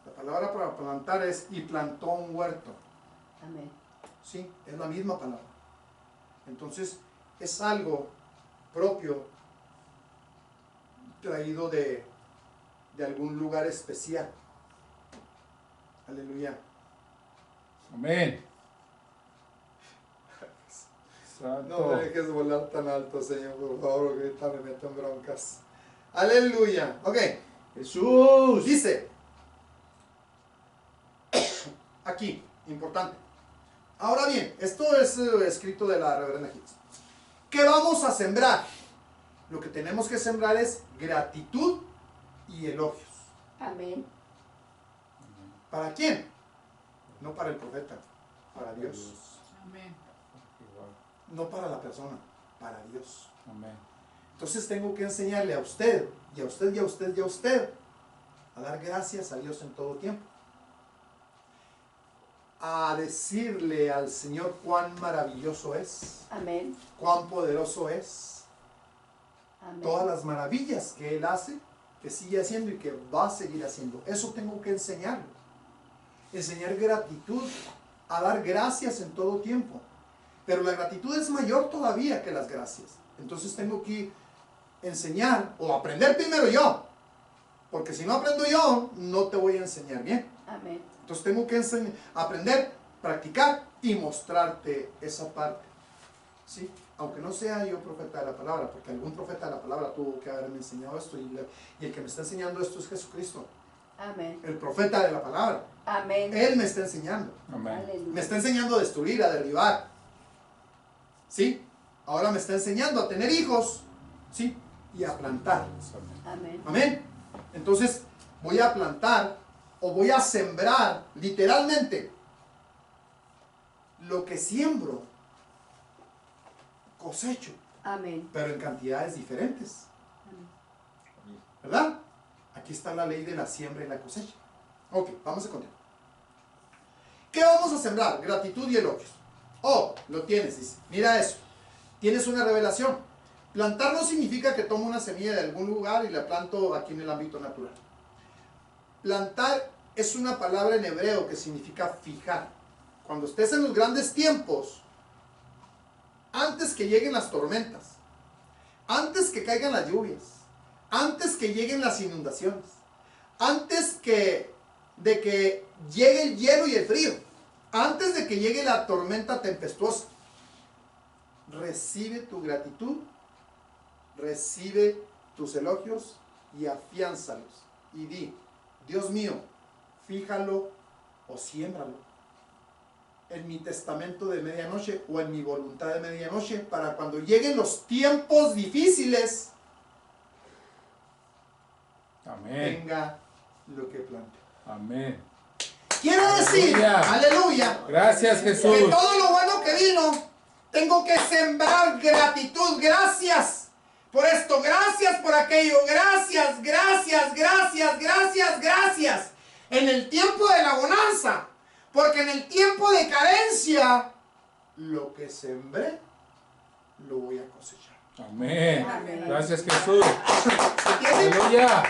La palabra para plantar es y plantó un huerto. Amén. Sí, es la misma palabra. Entonces es algo propio traído de algún lugar especial. Aleluya. Amén. No Santo. me dejes volar tan alto, Señor, por favor, porque ahorita me meto en broncas. Aleluya. Ok, Jesús. dice aquí, importante. Ahora bien, esto es escrito de la reverenda Hicks. ¿Qué vamos a sembrar? Lo que tenemos que sembrar es gratitud y elogios. Amén. ¿Para quién? No para el profeta, para Dios. Amén. Igual. No para la persona, para Dios. Amén. Entonces tengo que enseñarle a usted, y a usted, y a usted, y a usted, a dar gracias a Dios en todo tiempo. A decirle al Señor cuán maravilloso es, Amén. cuán poderoso es, Amén. todas las maravillas que Él hace, que sigue haciendo y que va a seguir haciendo. Eso tengo que enseñarle. Enseñar gratitud, a dar gracias en todo tiempo. Pero la gratitud es mayor todavía que las gracias. Entonces tengo que enseñar o aprender primero yo. Porque si no aprendo yo, no te voy a enseñar bien. Amén. Entonces tengo que aprender, practicar y mostrarte esa parte. ¿Sí? Aunque no sea yo profeta de la palabra, porque algún profeta de la palabra tuvo que haberme enseñado esto y el que me está enseñando esto es Jesucristo, Amén. el profeta de la palabra. Amén. Él me está enseñando. Amén. Me Aleluya. está enseñando a destruir, a derribar. ¿Sí? Ahora me está enseñando a tener hijos. ¿Sí? Y a plantar. Amén. Amén. Entonces voy a plantar o voy a sembrar literalmente lo que siembro, cosecho, Amén. pero en cantidades diferentes. Amén. ¿Verdad? Aquí está la ley de la siembra y la cosecha. Ok, vamos a continuar. ¿Qué vamos a sembrar? Gratitud y elogios. Oh, lo tienes, dice. Mira eso. Tienes una revelación. Plantar no significa que tomo una semilla de algún lugar y la planto aquí en el ámbito natural. Plantar es una palabra en hebreo que significa fijar. Cuando estés en los grandes tiempos, antes que lleguen las tormentas, antes que caigan las lluvias, antes que lleguen las inundaciones, antes de que llegue el hielo y el frío, antes de que llegue la tormenta tempestuosa, recibe tu gratitud, recibe tus elogios y afiánzalos y di: Dios mío, fíjalo o siémbralo en mi testamento de medianoche o en mi voluntad de medianoche, para cuando lleguen los tiempos difíciles, Amén. tenga lo que plante. Amén. Quiere decir, Aleluya. aleluya, Gracias, que Jesús. todo lo bueno que vino, tengo que sembrar gratitud. Gracias por esto, gracias por aquello, gracias, gracias, gracias, gracias, gracias. En el tiempo de la bonanza, porque en el tiempo de carencia, lo que sembré, lo voy a cosechar. Amén. Amén. Gracias, Jesús. ¿Entienden? Aleluya.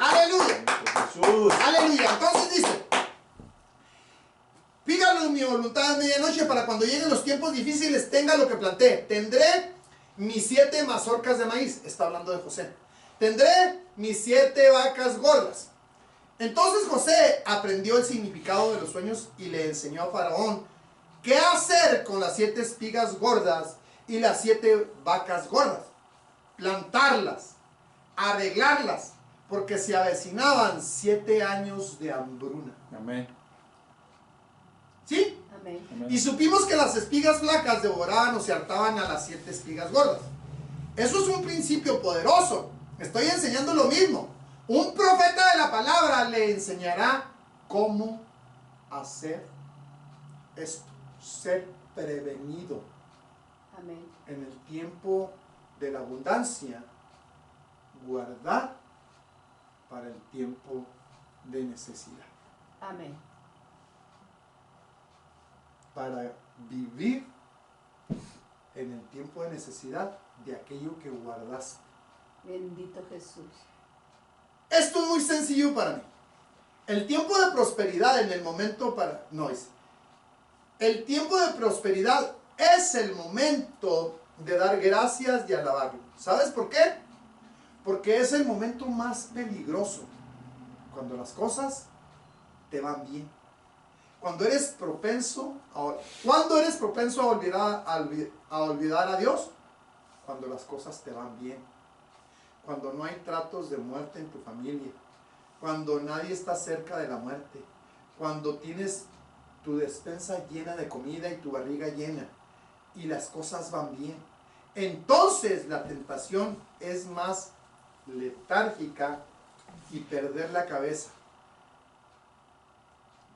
Aleluya. Jesús. Aleluya. Entonces dice, fíjalo en mi voluntad de medianoche, para cuando lleguen los tiempos difíciles tenga lo que planté. Tendré mis 7 mazorcas de maíz. Está hablando de José. Tendré mis 7 vacas gordas. Entonces José aprendió el significado de los sueños y le enseñó a Faraón qué hacer con las 7 espigas gordas y las 7 vacas gordas. Plantarlas, arreglarlas, porque se avecinaban 7 años de hambruna. Amén. ¿Sí? Amén. Amén. Y supimos que las espigas flacas devoraban o se hartaban a las 7 espigas gordas. Eso es un principio poderoso. Estoy enseñando lo mismo. Un profeta de la palabra le enseñará cómo hacer esto. Ser prevenido Amén. en el tiempo de la abundancia. Guardar para el tiempo de necesidad. Amén. Para vivir en el tiempo de necesidad de aquello que guardaste. Bendito Jesús. Esto es muy sencillo para mí. El tiempo de prosperidad en el momento para... No, es... El tiempo de prosperidad es el momento de dar gracias y alabarlo. ¿Sabes por qué? Porque es el momento más peligroso. Cuando las cosas te van bien. Cuando eres propenso a olvidar a Dios, cuando las cosas te van bien, cuando no hay tratos de muerte en tu familia, cuando nadie está cerca de la muerte, cuando tienes tu despensa llena de comida y tu barriga llena y las cosas van bien, entonces la tentación es más letárgica y perder la cabeza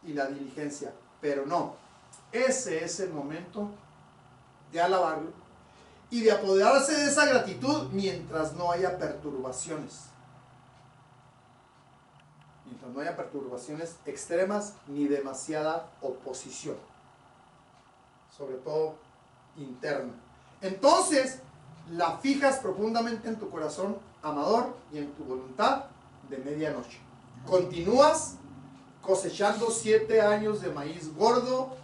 y la diligencia. Pero no, ese es el momento de alabarlo y de apoderarse de esa gratitud mientras no haya perturbaciones. Mientras no haya perturbaciones extremas ni demasiada oposición, sobre todo interna. Entonces, la fijas profundamente en tu corazón amador y en tu voluntad de medianoche. Continúas cosechando 7 años de maíz gordo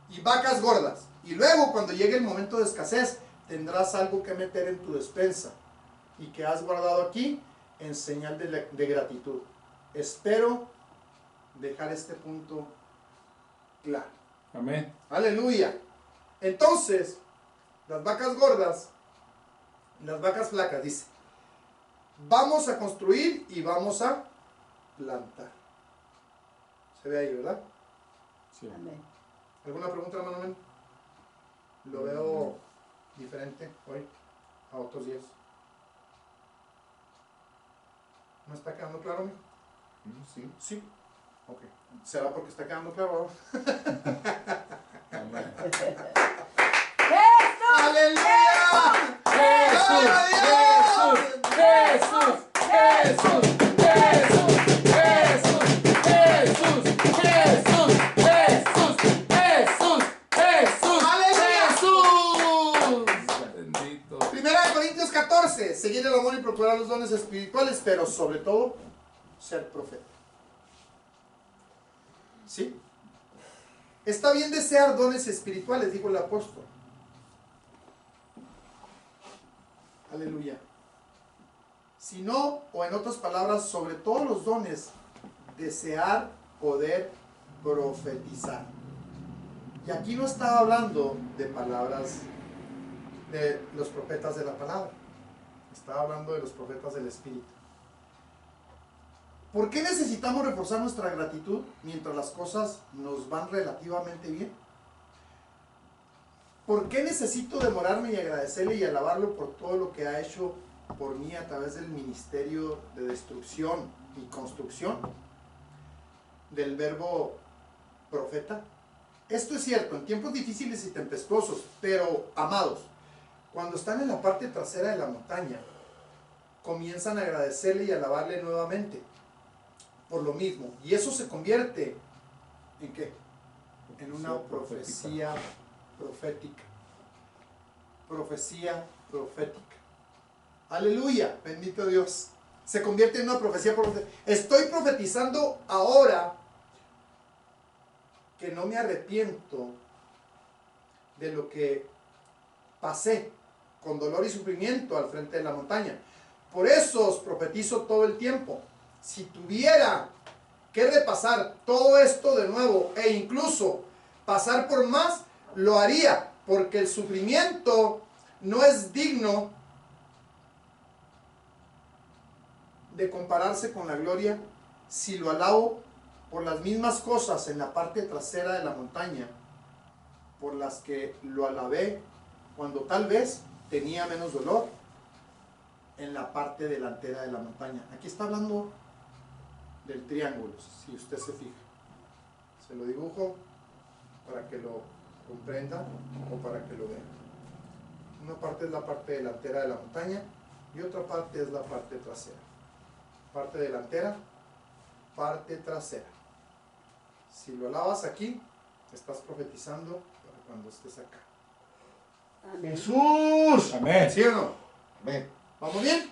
y vacas gordas. Y luego, cuando llegue el momento de escasez, tendrás algo que meter en tu despensa y que has guardado aquí en señal de gratitud. Espero dejar este punto claro. Amén. Aleluya. Entonces, las vacas gordas, las vacas flacas, dice, vamos a construir y vamos a plantar. Se ve ahí, ¿verdad? Sí. Amén. ¿Alguna pregunta, hermano Men? Lo veo diferente hoy a otros días. ¿No está quedando claro, mijo? Sí. Sí. Ok. ¿Será porque está quedando claro? Amén. ¡Aleluya! Jesús, Jesús, Jesús, Jesús, Jesús, Jesús, Jesús, Jesús, Jesús, Jesús, ¡Aleluya! Jesús. Bendito. 1 Corintios 14. Seguir el amor y procurar los dones espirituales, pero sobre todo, ser profeta. ¿Sí? Está bien desear dones espirituales, dijo el apóstol. Aleluya. Si no, o en otras palabras, sobre todos los dones, desear poder profetizar. Y aquí no estaba hablando de palabras de los profetas de la palabra. Estaba hablando de los profetas del Espíritu. ¿Por qué necesitamos reforzar nuestra gratitud mientras las cosas nos van relativamente bien? ¿Por qué necesito demorarme y agradecerle y alabarlo por todo lo que ha hecho por mí a través del ministerio de destrucción y construcción del verbo profeta? Esto es cierto, en tiempos difíciles y tempestuosos, pero amados, cuando están en la parte trasera de la montaña, comienzan a agradecerle y alabarle nuevamente por lo mismo. Y eso se convierte ¿en qué? En una profecía profética. Profecía profética. Aleluya, bendito Dios. Se convierte en una profecía profética. Estoy profetizando ahora que no me arrepiento de lo que pasé con dolor y sufrimiento al frente de la montaña. Por eso os profetizo todo el tiempo. Si tuviera que repasar todo esto de nuevo e incluso pasar por más, lo haría, porque el sufrimiento no es digno de compararse con la gloria si lo alabo por las mismas cosas en la parte trasera de la montaña por las que lo alabé cuando tal vez tenía menos dolor en la parte delantera de la montaña. Aquí está hablando del triángulo, si usted se fija. Se lo dibujo para que lo comprenda o para que lo vea. Una parte es la parte delantera de la montaña y otra parte es la parte trasera. Parte delantera, parte trasera. Si lo alabas aquí, estás profetizando para cuando estés acá. Amén. ¡Jesús! Amén. ¿Sí o no? Amén. ¿Vamos bien?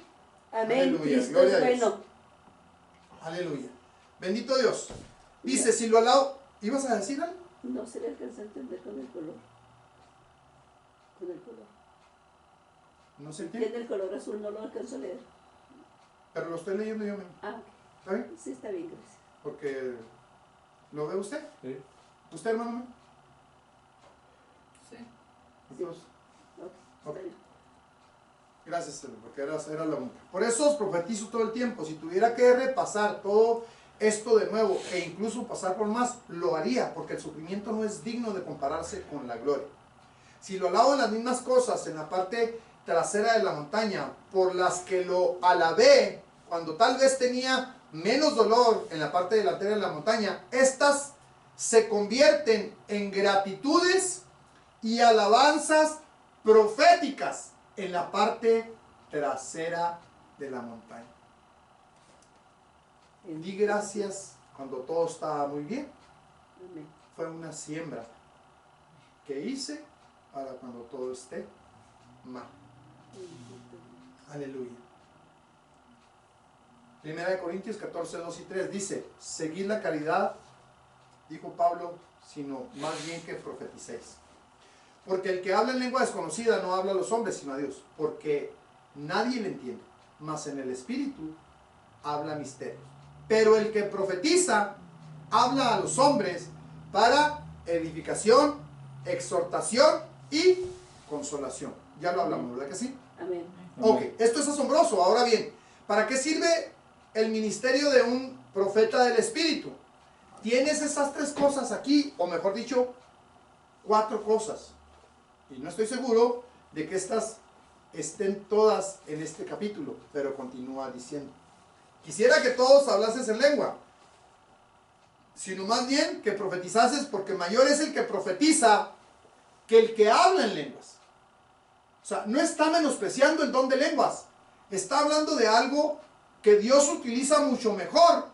Amén. Aleluya, Cristo gloria es a Dios. bueno. Aleluya. Bendito Dios. Dice, si lo alabo, ¿ibas a decir algo? No se le alcanza a entender con el color. Con el color. No se entiende, Tiene el color azul, no lo alcanzo a leer. pero lo estoy leyendo yo mismo. Ah, ¿Está bien? sí, está bien, gracias. Porque, ¿lo ve usted? Sí. ¿Usted, hermano? Sí. Entonces, Ok, Ok. está bien. gracias, Señor, porque era la única. Por eso os profetizo todo el tiempo. Si tuviera que repasar todo esto de nuevo e incluso pasar por más, lo haría, porque el sufrimiento no es digno de compararse con la gloria. Si lo alabo en las mismas cosas en la parte trasera de la montaña, por las que lo alabé cuando tal vez tenía menos dolor en la parte delantera de la montaña, estas se convierten en gratitudes y alabanzas proféticas en la parte trasera de la montaña. Di gracias cuando todo estaba muy bien. Amén. Fue una siembra que hice para cuando todo esté mal. Aleluya. Primera de Corintios 14, 2 y 3 dice, seguid la caridad, dijo Pablo, sino más bien que profeticéis. Porque el que habla en lengua desconocida no habla a los hombres, sino a Dios, porque nadie le entiende, mas en el Espíritu habla misterios. Pero el que profetiza habla a los hombres para edificación, exhortación y consolación. Ya lo hablamos, ¿verdad que sí? Amén. Ok, esto es asombroso. Ahora bien, ¿para qué sirve el ministerio de un profeta del Espíritu? Tienes esas tres cosas aquí, o mejor dicho, cuatro cosas. Y no estoy seguro de que estas estén todas en este capítulo, pero continúa diciendo. Quisiera que todos hablases en lengua, sino más bien que profetizases, porque mayor es el que profetiza que el que habla en lenguas. O sea, no está menospreciando el don de lenguas. Está hablando de algo que Dios utiliza mucho mejor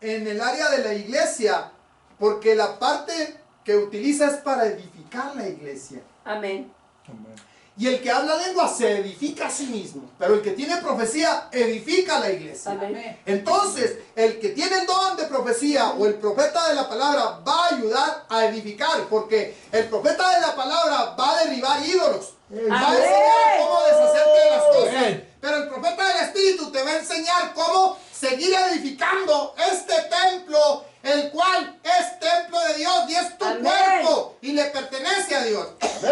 en el área de la iglesia, porque la parte que utiliza es para edificar la iglesia. Amén. Amén. Y el que habla lengua se edifica a sí mismo, pero el que tiene profecía edifica a la iglesia. Amén. Entonces, el que tiene el don de profecía o el profeta de la palabra va a ayudar a edificar, porque el profeta de la palabra va a derribar ídolos, va a enseñar cómo deshacerte de las cosas, Amén. pero el profeta del Espíritu te va a enseñar cómo seguir edificando este templo, el cual es templo de Dios y es tu Amén. cuerpo y le pertenece a Dios.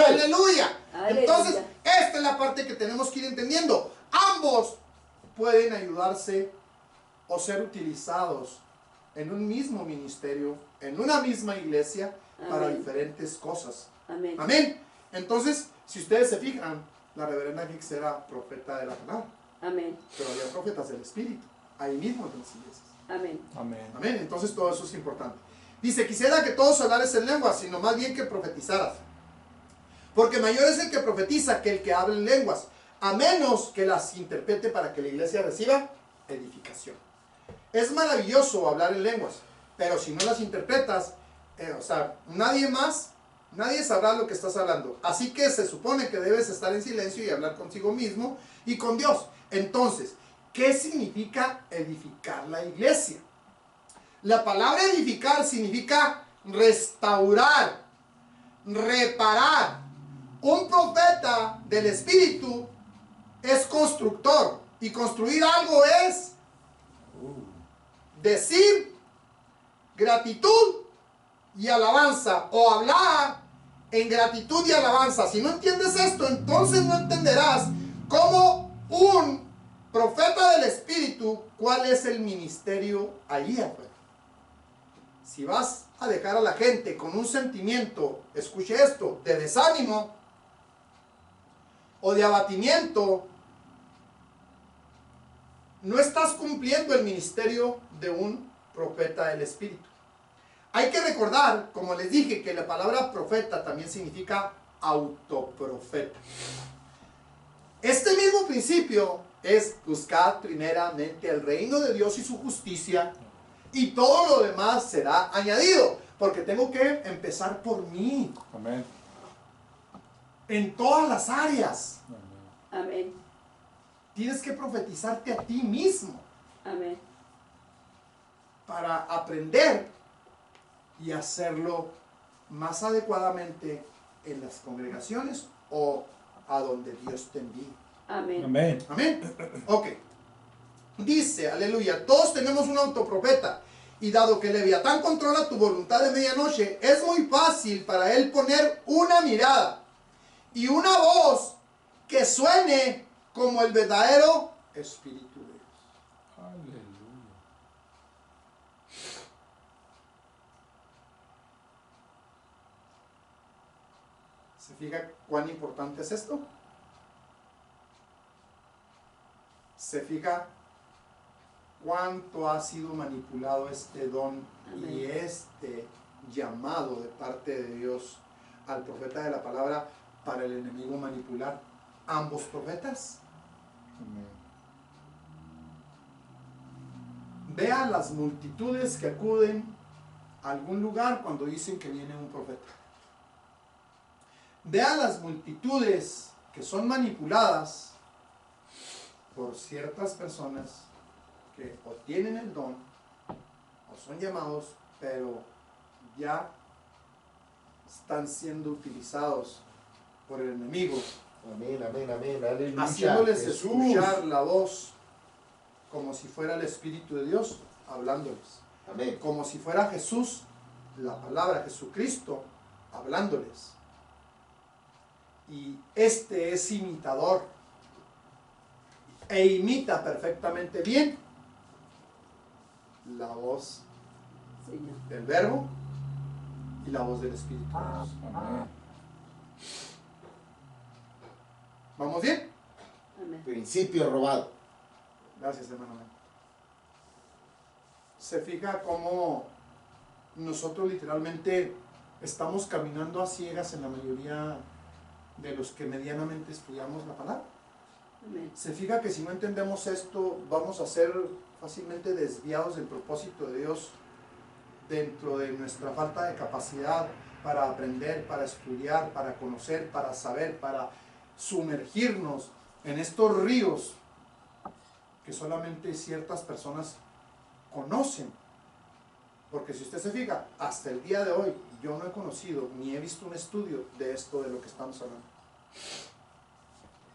Aleluya. Aleluya. Entonces, esta es la parte que tenemos que ir entendiendo. Ambos pueden ayudarse o ser utilizados en un mismo ministerio, en una misma iglesia, para Amén. diferentes cosas. Amén. Amén. Entonces, si ustedes se fijan, la reverenda Hicks era profeta de la palabra, Amén. pero había profetas del Espíritu, ahí mismo en las iglesias. Amén. Amén. Amén. Entonces todo eso es importante. Dice, quisiera que todos hablares en lenguas, sino más bien que profetizaras. Porque mayor es el que profetiza que el que habla en lenguas, a menos que las interprete para que la iglesia reciba edificación. Es maravilloso hablar en lenguas, pero si no las interpretas, nadie sabrá lo que estás hablando. Así que se supone que debes estar en silencio y hablar contigo mismo y con Dios. Entonces, ¿qué significa edificar la iglesia? La palabra edificar significa restaurar, reparar. Un profeta del Espíritu es constructor, y construir algo es decir gratitud y alabanza, o hablar en gratitud y alabanza. Si no entiendes esto, entonces no entenderás cómo un profeta del Espíritu, cuál es el ministerio allí afuera. Si vas a dejar a la gente con un sentimiento, escuche esto, de desánimo o de abatimiento, no estás cumpliendo el ministerio de un profeta del Espíritu. Hay que recordar, como les dije, que la palabra profeta también significa autoprofeta. Este mismo principio es buscar primeramente el reino de Dios y su justicia, y todo lo demás será añadido, porque tengo que empezar por mí. Amén. En todas las áreas. Amén. Tienes que profetizarte a ti mismo Amén. para aprender y hacerlo más adecuadamente en las congregaciones o a donde Dios te envíe. Amén. Amén. Amén. Ok. Dice, aleluya, todos tenemos un autoprofeta, y dado que Leviatán controla tu voluntad de medianoche, es muy fácil para él poner una mirada y una voz que suene como el verdadero Espíritu de Dios. Aleluya. ¿Se fija cuán importante es esto? ¿Se fija cuánto ha sido manipulado este don Amén. y este llamado de parte de Dios al profeta de la palabra para el enemigo manipular ambos profetas? Amén. Vea las multitudes que acuden a algún lugar cuando dicen que viene un profeta. Vea las multitudes que son manipuladas por ciertas personas que o tienen el don o son llamados, pero ya están siendo utilizados por el enemigo, Amén, amén, amén, aleluya. haciéndoles Jesús. escuchar la voz como si fuera el Espíritu de Dios hablándoles, Amén. como si fuera Jesús, la palabra Jesucristo, hablándoles. Y este es imitador e imita perfectamente bien la voz Señor. del Verbo y la voz del Espíritu de Dios. Amén. ¿Vamos bien? Amén. Principio robado. Gracias, hermano. Se fija cómo nosotros literalmente estamos caminando a ciegas en la mayoría de los que medianamente estudiamos la palabra. Amén. Se fija que si no entendemos esto, vamos a ser fácilmente desviados del propósito de Dios dentro de nuestra falta de capacidad para aprender, para estudiar, para conocer, para saber, para sumergirnos en estos ríos que solamente ciertas personas conocen. Porque si usted se fija, hasta el día de hoy yo no he conocido ni he visto un estudio de esto de lo que estamos hablando.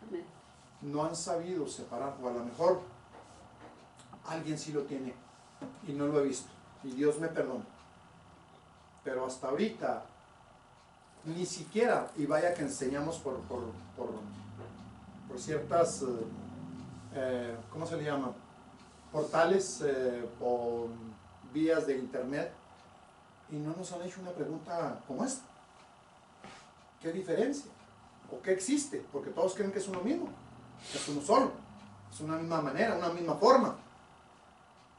Amén. No han sabido separar, o a lo mejor alguien sí lo tiene y no lo he visto, y Dios me perdona, pero hasta ahorita ni siquiera, y vaya que enseñamos por ciertas ¿cómo se le llama? portales o vías de internet y no nos han hecho una pregunta como esta. ¿Qué diferencia? ¿O qué existe? Porque todos creen que es uno mismo, es uno solo, es una misma manera, una misma forma.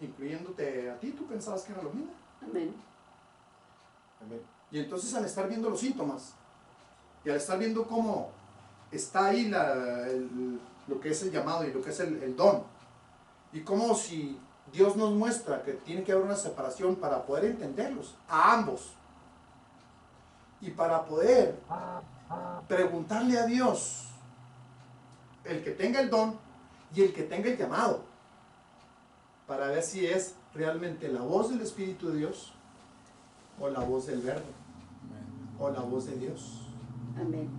Incluyéndote a ti, tú pensabas que era lo mismo. Amén. Amén. Y entonces al estar viendo los síntomas y al estar viendo cómo está ahí lo que es el llamado y lo que es el don, y cómo si Dios nos muestra que tiene que haber una separación para poder entenderlos, a ambos, y para poder preguntarle a Dios, el que tenga el don y el que tenga el llamado, para ver si es realmente la voz del Espíritu de Dios o la voz del Verbo o la voz de Dios. Amén.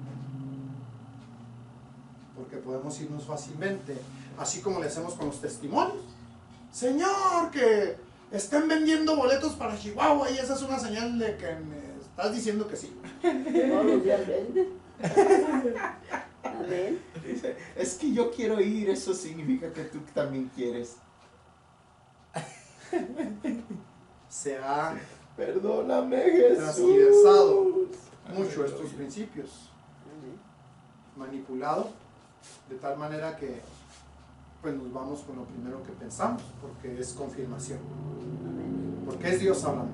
Porque podemos irnos fácilmente, así como le hacemos con los testimonios. Señor, que estén vendiendo boletos para Chihuahua y esa es una señal de que me estás diciendo que sí. Todos los días vende. Amén. Dice, es que yo quiero ir, eso significa que tú también quieres. Se ha Perdóname, Jesús. transversado mucho estos principios, Amén. manipulado de tal manera que pues nos vamos con lo primero que pensamos, porque es confirmación, Amén. porque es Dios hablando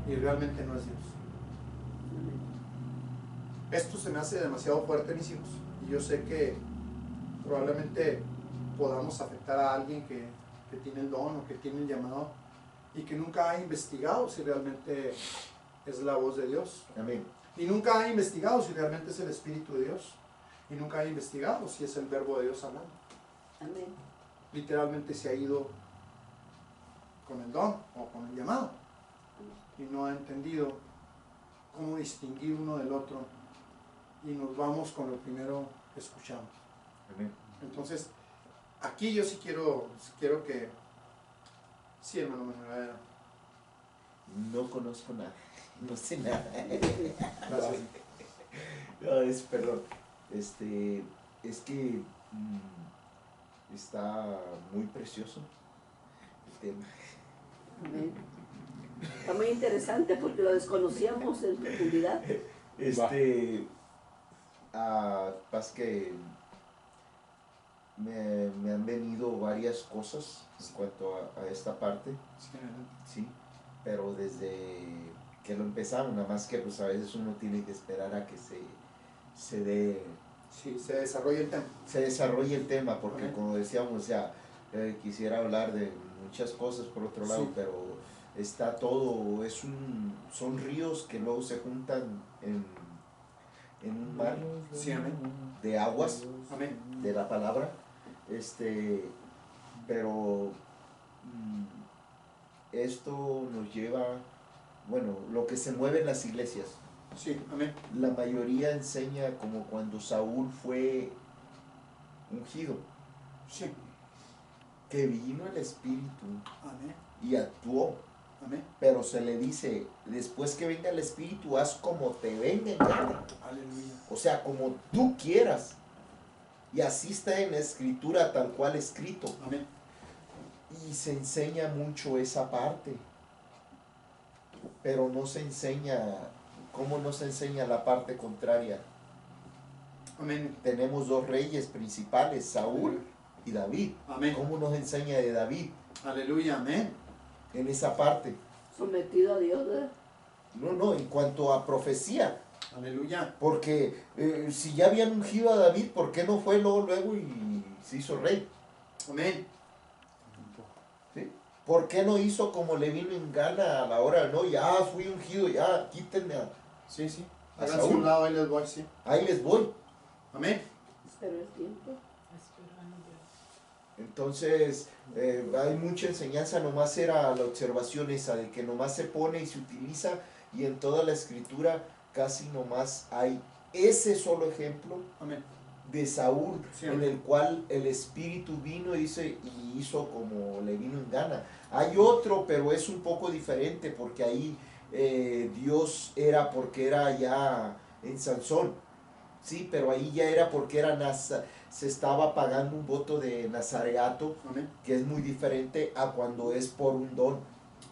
y realmente no es Dios. Amén. Esto se me hace demasiado fuerte, mis hijos, y yo sé que probablemente podamos afectar a alguien que tiene el don o que tiene el llamado y que nunca ha investigado si realmente es la voz de Dios, Amén. y nunca ha investigado si realmente es el Espíritu de Dios, y nunca ha investigado si es el Verbo de Dios hablando. Amén. Literalmente se ha ido con el don o con el llamado y no ha entendido cómo distinguir uno del otro, y nos vamos con lo primero que escuchamos. Amén. Entonces, aquí yo sí quiero que... Sí, hermano Manuel. No conozco nada, no sé nada. Gracias. No, perdón. Es que está muy precioso el tema. Amén. Está muy interesante porque lo desconocíamos en profundidad. Pasa que me han venido varias cosas en cuanto a esta parte, sí, pero desde que lo empezamos, nada más que pues a veces uno tiene que esperar a que se dé, Sí, se desarrolla el tema. se desarrolle el tema, porque Amén. como decíamos ya, quisiera hablar de muchas cosas por otro lado, Sí. pero está todo, son ríos que luego se juntan en un mar Sí, amén. de aguas, Amén. de la palabra, pero esto nos lleva, bueno, lo que se mueve en las iglesias, Sí, amén. la mayoría enseña como cuando Saúl fue ungido, Sí, que vino el Espíritu amén. y actuó, Amén. pero se le dice, después que venga el Espíritu, haz como te venga en gana. Aleluya. O sea, como tú quieras. Y así está en la escritura tal cual escrito. Amén. Y se enseña mucho esa parte. Pero no se enseña, ¿cómo no se enseña la parte contraria? Amén. Tenemos dos reyes principales, Saúl y David. Amén. ¿Cómo nos enseña de David Aleluya. Amén. en esa parte? Sometido a Dios, ¿verdad? No, en cuanto a profecía. Aleluya. Porque si ya habían ungido a David, ¿por qué no fue luego y se hizo rey? Amén. ¿Sí? ¿Por qué no hizo como le vino en gana a la hora? No, ya fui ungido, ya quítenme, Sí, sí. A Háganse Saúl. un lado, ahí les voy, sí. ahí les voy. Amén. Pero el tiempo. Esperando Dios. Entonces, hay mucha enseñanza, nomás era la observación esa, de que nomás se pone y se utiliza, y en toda la escritura casi nomás hay ese solo ejemplo Amén. de Saúl, Sí, en amén. el cual el Espíritu vino y hizo como le vino en gana. Hay otro, pero es un poco diferente, porque ahí Dios porque era ya en Sansón, Sí, pero ahí ya era porque se estaba pagando un voto de nazareato, Amén. que es muy diferente a cuando es por un don.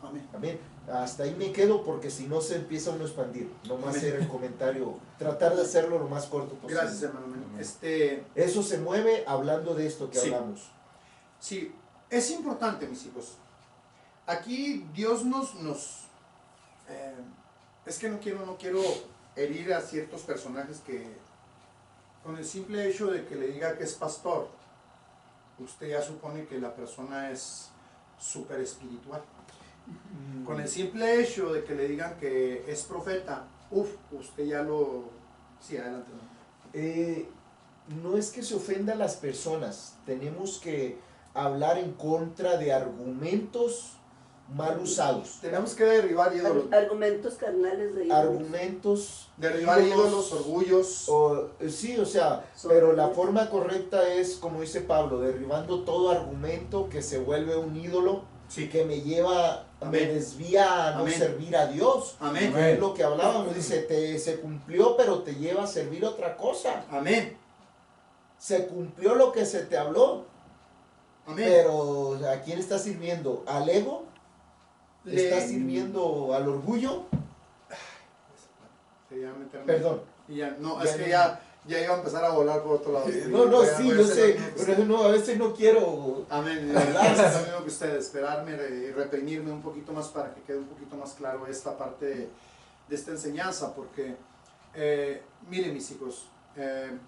Amén. Amén. Hasta ahí me quedo porque si no se empieza uno a expandir. No más Amén. hacer el comentario, tratar de hacerlo lo más corto posible. Gracias, hermano. Amén. Eso se mueve hablando de esto que Sí. hablamos. Sí, es importante, mis hijos. Aquí Dios es que no quiero herir a ciertos personajes que con el simple hecho de que le diga que es pastor, usted ya supone que la persona es súper espiritual. Con el simple hecho de que le digan que es profeta, usted ya lo... Sí, adelante. No es que se ofenda a las personas, tenemos que hablar en contra de argumentos mal usados. Tenemos que derribar ídolos. Argumentos carnales de ídolos. Argumentos, Derribar ídolos, orgullos. Sí, o sea, pero la forma correcta es, como dice Pablo, derribando todo argumento que se vuelve un ídolo, Sí. que me lleva, me Amén. desvía a no Amén. servir a Dios. Amén. Es lo que hablábamos, dice, se cumplió, pero te lleva a servir otra cosa. Amén. Se cumplió lo que se te habló, Amén. pero ¿a quién estás sirviendo? ¿Al ego? ¿Estás sirviendo al orgullo? Sí, ya meterme. Perdón. Y ya, no, Ya es que no. ya iba a empezar a volar por otro lado. No, Voy a- sí, voy a yo hacer sé, lo mismo que pero usted. no, a veces no quiero. Amén. Voy a hacer lo mismo que usted, esperarme y reprimirme un poquito más para que quede un poquito más claro esta parte de esta enseñanza, porque miren, mis hijos,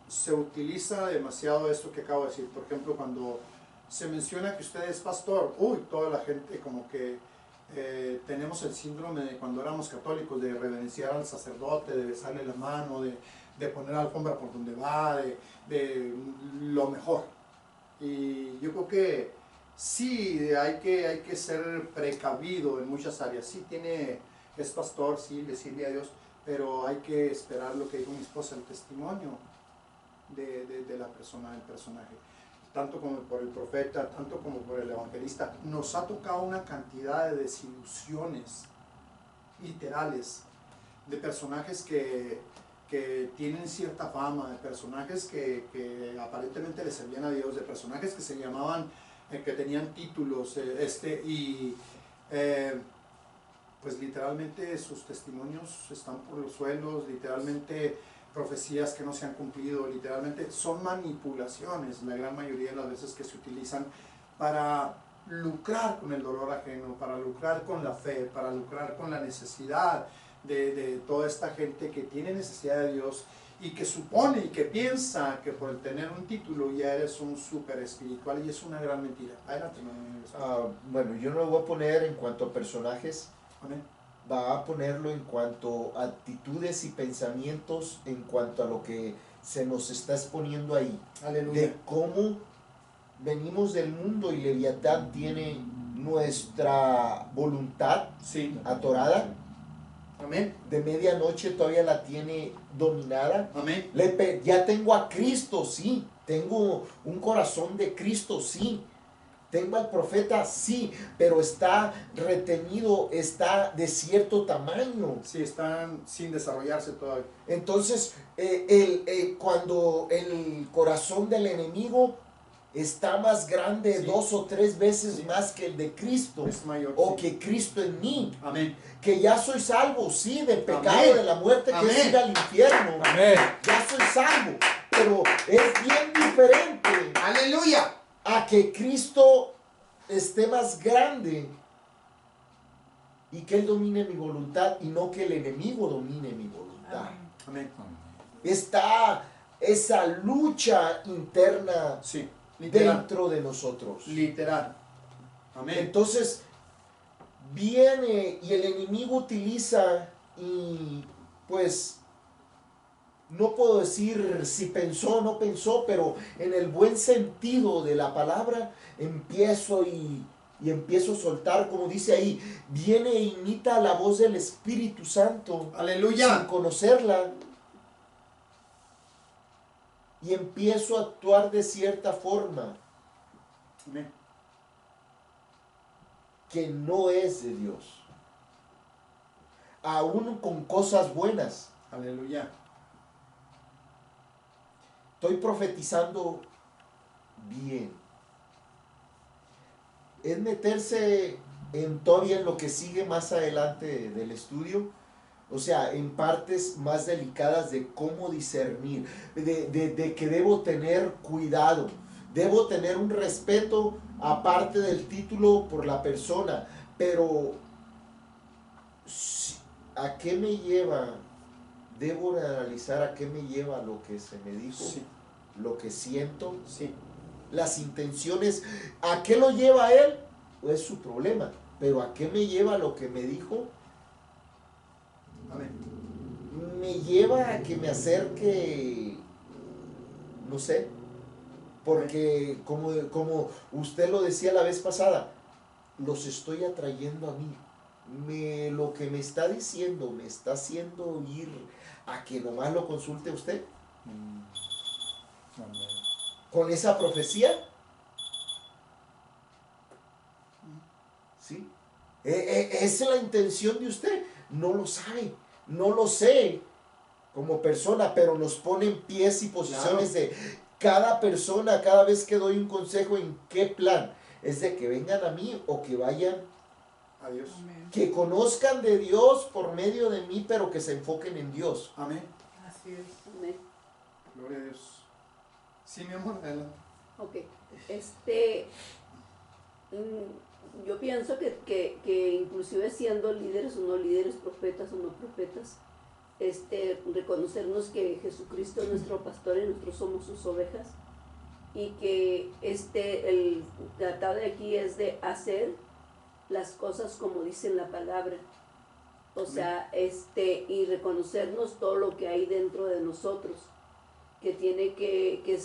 se utiliza demasiado esto que acabo de decir. Por ejemplo, cuando se menciona que usted es pastor, toda la gente como que tenemos el síndrome de cuando éramos católicos, de reverenciar al sacerdote, de besarle la mano, de poner alfombra por donde va, de lo mejor. Y yo creo que sí, hay que ser precavido en muchas áreas. Sí es pastor, sí le sirve a Dios, pero hay que esperar lo que dijo mi esposa, el testimonio de la persona, del personaje. Tanto como por el profeta, tanto como por el evangelista. Nos ha tocado una cantidad de desilusiones literales, de personajes que tienen cierta fama, de personajes que aparentemente le servían a Dios, de personajes que se llamaban, que tenían títulos, pues literalmente sus testimonios están por los suelos, literalmente profecías que no se han cumplido, literalmente son manipulaciones la gran mayoría de las veces que se utilizan para lucrar con el dolor ajeno, para lucrar con la fe, para lucrar con la necesidad de toda esta gente que tiene necesidad de Dios y que supone y que piensa que por tener un título ya eres un súper espiritual, y es una gran mentira. Adelante, hermano. Bueno, yo no lo voy a poner en cuanto a personajes, Amén. va a ponerlo en cuanto a actitudes y pensamientos, en cuanto a lo que se nos está exponiendo ahí, Aleluya. de cómo venimos del mundo y Leviatán tiene nuestra voluntad Sí. atorada, Amén. de medianoche todavía la tiene dominada. Amén. Ya tengo a Cristo, sí, tengo un corazón de Cristo, sí, tengo al profeta, sí, pero está retenido, está de cierto tamaño. Sí, están sin desarrollarse todavía. Entonces, cuando el corazón del enemigo está más grande, Sí. 2 o 3 veces Sí. más que el de Cristo, Es mayor. o sí. que Cristo en mí, Amén. que ya soy salvo, sí, del pecado, Amén. de la muerte, que es Amén. ir al infierno. Amén. Ya soy salvo, pero es bien diferente Aleluya. a que Cristo esté más grande y que Él domine mi voluntad y no que el enemigo domine mi voluntad. Amén. Amén. Está esa lucha interna Sí. Literal. dentro de nosotros. Literal. Amén. Entonces viene y el enemigo utiliza, y pues no puedo decir si pensó o no pensó, pero en el buen sentido de la palabra empiezo y empiezo a soltar, como dice ahí, viene e imita la voz del Espíritu Santo sin Aleluya. conocerla, y empiezo a actuar de cierta forma Amén. que no es de Dios, aún con cosas buenas. Aleluya. estoy profetizando bien. Es meterse en todavía en lo que sigue más adelante del estudio, o sea, en partes más delicadas de cómo discernir, de que debo tener cuidado, debo tener un respeto aparte del título por la persona, pero ¿a qué me lleva? Debo analizar a qué me lleva lo que se me dijo, Sí. lo que siento, Sí. las intenciones. ¿A qué lo lleva él? Es su problema, pero ¿a qué me lleva lo que me dijo? Amén. Me lleva a que me acerque, no sé, porque como usted lo decía la vez pasada, los estoy atrayendo a mí. Lo que me está diciendo me está haciendo ir a que nomás lo consulte usted Amén. con esa profecía. ¿Sí? Esa es la intención de usted. No lo sabe, no lo sé como persona, pero nos pone en pies y posiciones de cada persona, cada vez que doy un consejo, en qué plan. Es de que vengan a mí o que vayan, A Dios. Amén. que conozcan de Dios por medio de mí, pero que se enfoquen en Dios. Amén. Así es. Amén. Gloria a Dios. Sí, mi amor, adelante. Ok, yo pienso que inclusive siendo líderes o no líderes, profetas o no profetas, reconocernos que Jesucristo es nuestro pastor y nosotros somos sus ovejas, y que el tratado de aquí es de hacer las cosas como dice la palabra, o sea, y reconocernos todo lo que hay dentro de nosotros, que tiene que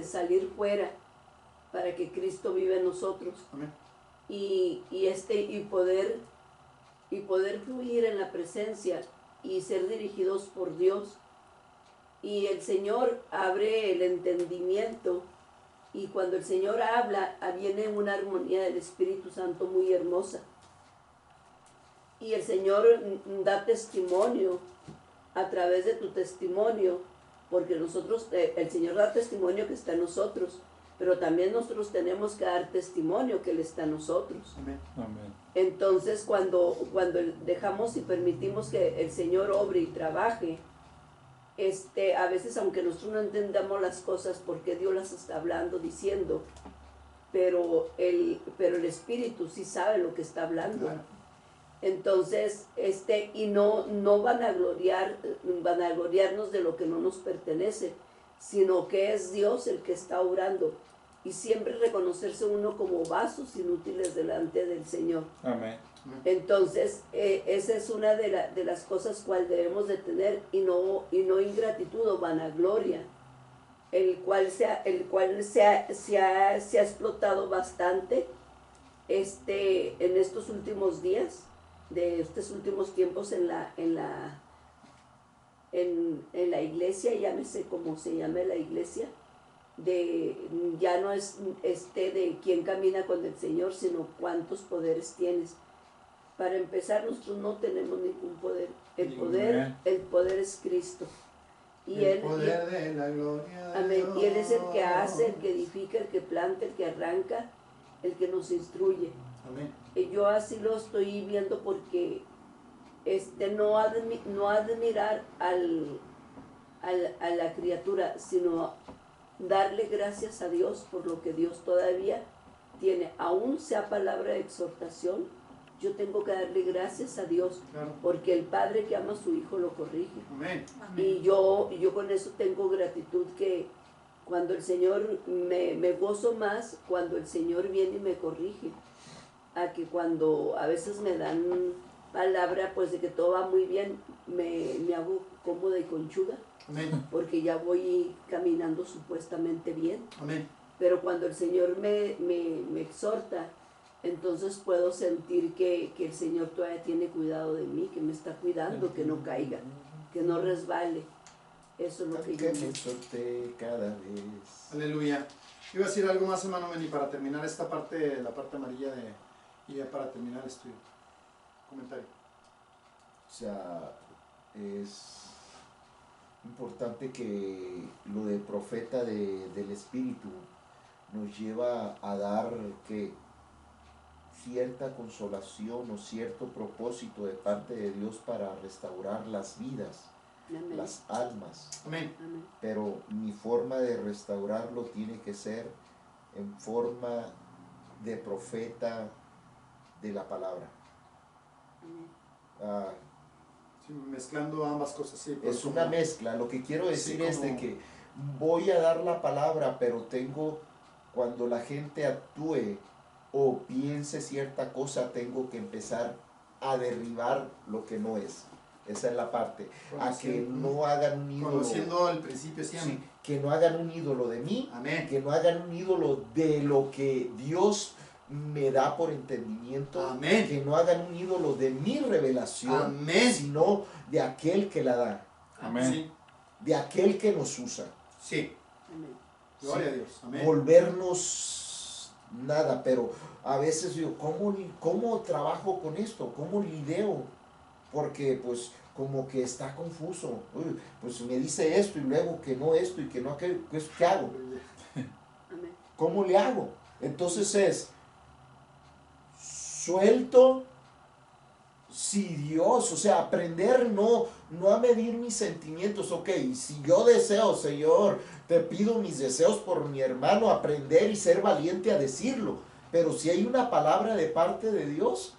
salir fuera para que Cristo viva en nosotros. Amén. Y poder fluir en la presencia y ser dirigidos por Dios. Y el Señor abre el entendimiento, y cuando el Señor habla, viene una armonía del Espíritu Santo muy hermosa. Y el Señor da testimonio a través de tu testimonio, porque nosotros, el Señor da testimonio que está en nosotros, pero también nosotros tenemos que dar testimonio que Él está en nosotros. Amén. Amén. Entonces, cuando dejamos y permitimos que el Señor obre y trabaje, a veces, aunque nosotros no entendamos las cosas, porque Dios las está hablando, diciendo, pero el Espíritu sí sabe lo que está hablando. Claro. Entonces, y no vanagloriarnos de lo que no nos pertenece, sino que es Dios el que está obrando. Y siempre reconocerse uno como vasos inútiles delante del Señor. Amén. Entonces, esa es una de las cosas cual debemos de tener, y no ingratitud o vanagloria, el cual se ha explotado bastante en estos últimos días, de estos últimos tiempos en la iglesia, llámese como se llame la iglesia, ya no es de quién camina con el Señor, sino cuántos poderes tienes. Para empezar, nosotros no tenemos ningún poder. El poder es Cristo. Y el poder de la gloria de amén. Dios. Y Él es el que hace, el que edifica, el que planta, el que arranca, el que nos instruye. Amén. Y yo así lo estoy viendo, porque no admirar a la criatura, sino darle gracias a Dios por lo que Dios todavía tiene, aún sea palabra de exhortación. Yo tengo que darle gracias a Dios, Claro. porque el Padre que ama a su Hijo lo corrige. Amén. Y yo con eso tengo gratitud, que cuando el Señor, me gozo más cuando el Señor viene y me corrige, a que cuando a veces me dan palabra pues de que todo va muy bien, me hago cómoda y conchuda, Amén. porque ya voy caminando supuestamente bien. Amén. Pero cuando el Señor me exhorta, entonces puedo sentir que el Señor todavía tiene cuidado de mí, que me está cuidando, que no caiga, que no resbale. Eso es lo que yo Que me exhorte cada vez. Aleluya. Iba a decir algo más, hermano Benny, para terminar esta parte, la parte amarilla y ya para terminar el estudio. Comentario. O sea, es importante que lo de profeta del Espíritu nos lleva a dar que cierta consolación o cierto propósito de parte de Dios para restaurar las vidas, Amén. las almas. Amén. Amén. Pero mi forma de restaurarlo tiene que ser en forma de profeta de la palabra. Amén. Ah, Sí, mezclando ambas cosas, sí. es una mezcla. Lo que quiero decir Sí, es de como- que voy a dar la palabra, pero cuando la gente actúe o piense cierta cosa, tengo que empezar a derribar lo que no es. Esa es la parte. A que no hagan un ídolo. Conociendo el principio siempre. Sí, que no hagan un ídolo de mí, Amén. que no hagan un ídolo de lo que Dios me da por entendimiento, Amén. que no hagan un ídolo de mi revelación, Amén. sino de aquel que la da, Amén. Sí, de aquel que nos usa. sí. Amén. Gloria Sí. a Dios. Amén. Volvernos nada, pero a veces digo, ¿cómo trabajo con esto? ¿Cómo lidio? Porque pues como que está confuso. Uy, pues me dice esto y luego que no esto y que no aquello, pues, ¿qué hago? Amén. ¿Cómo le hago? Entonces es suelto, si Dios, o sea, aprender no a medir mis sentimientos. Ok, si yo deseo, Señor, te pido mis deseos por mi hermano, aprender y ser valiente a decirlo. Pero si hay una palabra de parte de Dios,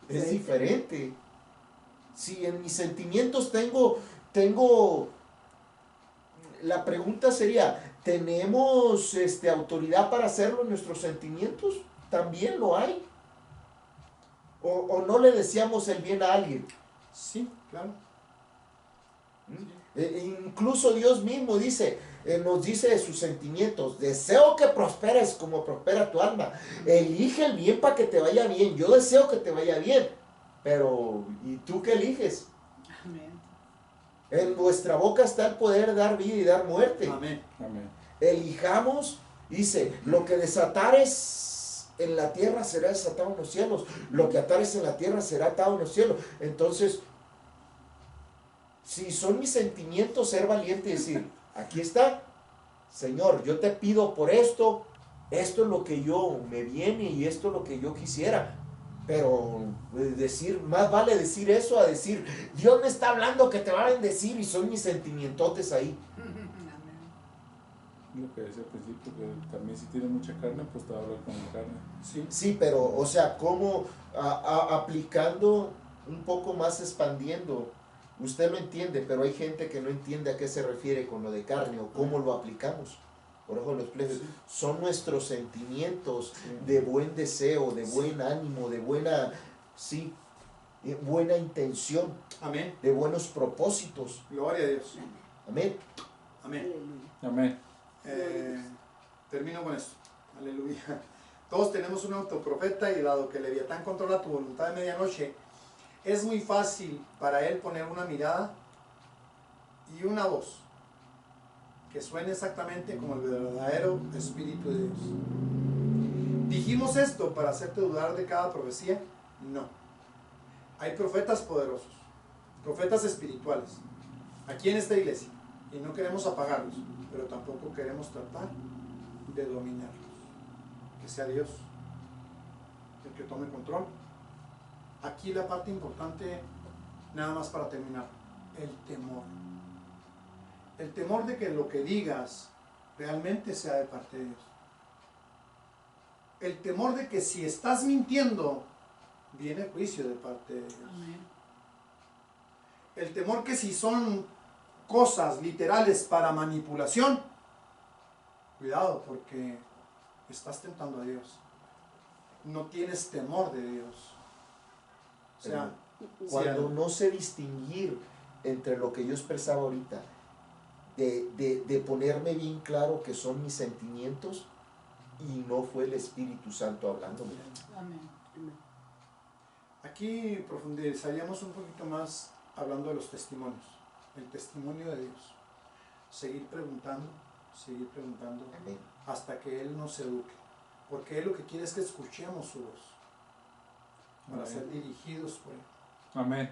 es Sí. diferente. Si en mis sentimientos tengo, la pregunta sería, ¿tenemos autoridad para hacerlo en nuestros sentimientos? También lo hay. O no le deseamos el bien a alguien. Sí, claro. Incluso Dios mismo dice, nos dice de sus sentimientos, deseo que prosperes como prospera tu alma. Elige el bien para que te vaya bien. Yo deseo que te vaya bien. Pero, ¿y tú qué eliges? Amén. En nuestra boca está el poder dar vida y dar muerte. Amén. Amén. Elijamos, dice, lo que desatares en la tierra será desatado en los cielos, lo que atares en la tierra será atado en los cielos. Entonces, si son mis sentimientos, ser valiente y decir, aquí está, Señor, yo te pido por esto es lo que yo me viene y esto es lo que yo quisiera. Pero decir, más vale decir eso a decir, Dios me está hablando que te va a bendecir y son mis sentimientotes ahí. Amén. Lo que decía al principio, que también si tiene mucha carne, pues te va a hablar con la carne. Sí. Sí, pero, o sea, como aplicando un poco más, expandiendo, usted lo entiende, pero hay gente que no entiende a qué se refiere con lo de carne o cómo lo aplicamos. Por ejemplo, los plebes, son nuestros sentimientos de buen deseo, de buen ánimo, de buena, buena intención, Amén. de buenos propósitos. Gloria a Dios. Amén. Amén. Aleluya. Amén. Termino con esto. Aleluya. Todos tenemos un autoprofeta y dado que Leviatán controla tu voluntad de medianoche, es muy fácil para él poner una mirada y una voz que suene exactamente como el verdadero Espíritu de Dios. ¿Dijimos esto para hacerte dudar de cada profecía? No. Hay profetas poderosos, profetas espirituales, aquí en esta iglesia, y no queremos apagarlos, pero tampoco queremos tratar de dominarlos. Que sea Dios el que tome control. Aquí la parte importante, nada más para terminar, el temor. El temor de que lo que digas realmente sea de parte de Dios. El temor de que si estás mintiendo, viene juicio de parte de Dios. Amén. El temor que si son cosas literales para manipulación, cuidado porque estás tentando a Dios. No tienes temor de Dios. O sea, Cuando no sé distinguir entre lo que yo expresaba ahorita, de ponerme bien claro que son mis sentimientos y no fue el Espíritu Santo hablándome. Amén. aquí profundizaríamos un poquito más hablando de los testimonios, el testimonio de Dios. Seguir preguntando Amén. hasta que Él nos eduque, porque Él lo que quiere es que escuchemos su voz para Amén. ser dirigidos por Él. Amén.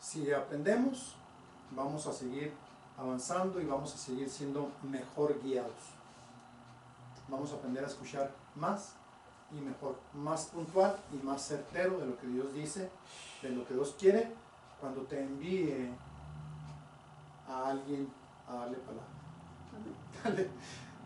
Si aprendemos, vamos a seguir avanzando y vamos a seguir siendo mejor guiados. Vamos a aprender a escuchar más y mejor, más puntual y más certero de lo que Dios dice, de lo que Dios quiere cuando te envíe a alguien a darle palabra.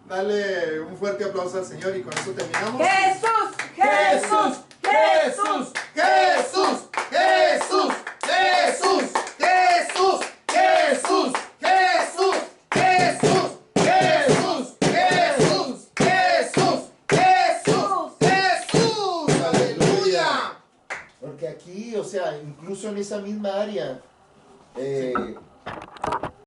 Dale un fuerte aplauso al Señor y con eso terminamos. Jesús, Jesús, Jesús, Jesús, Jesús, Jesús, Jesús, Jesús, Jesús, Jesús, Jesús, Jesús, Jesús, Jesús, Jesús, aleluya. Porque aquí, o sea, incluso en esa misma área,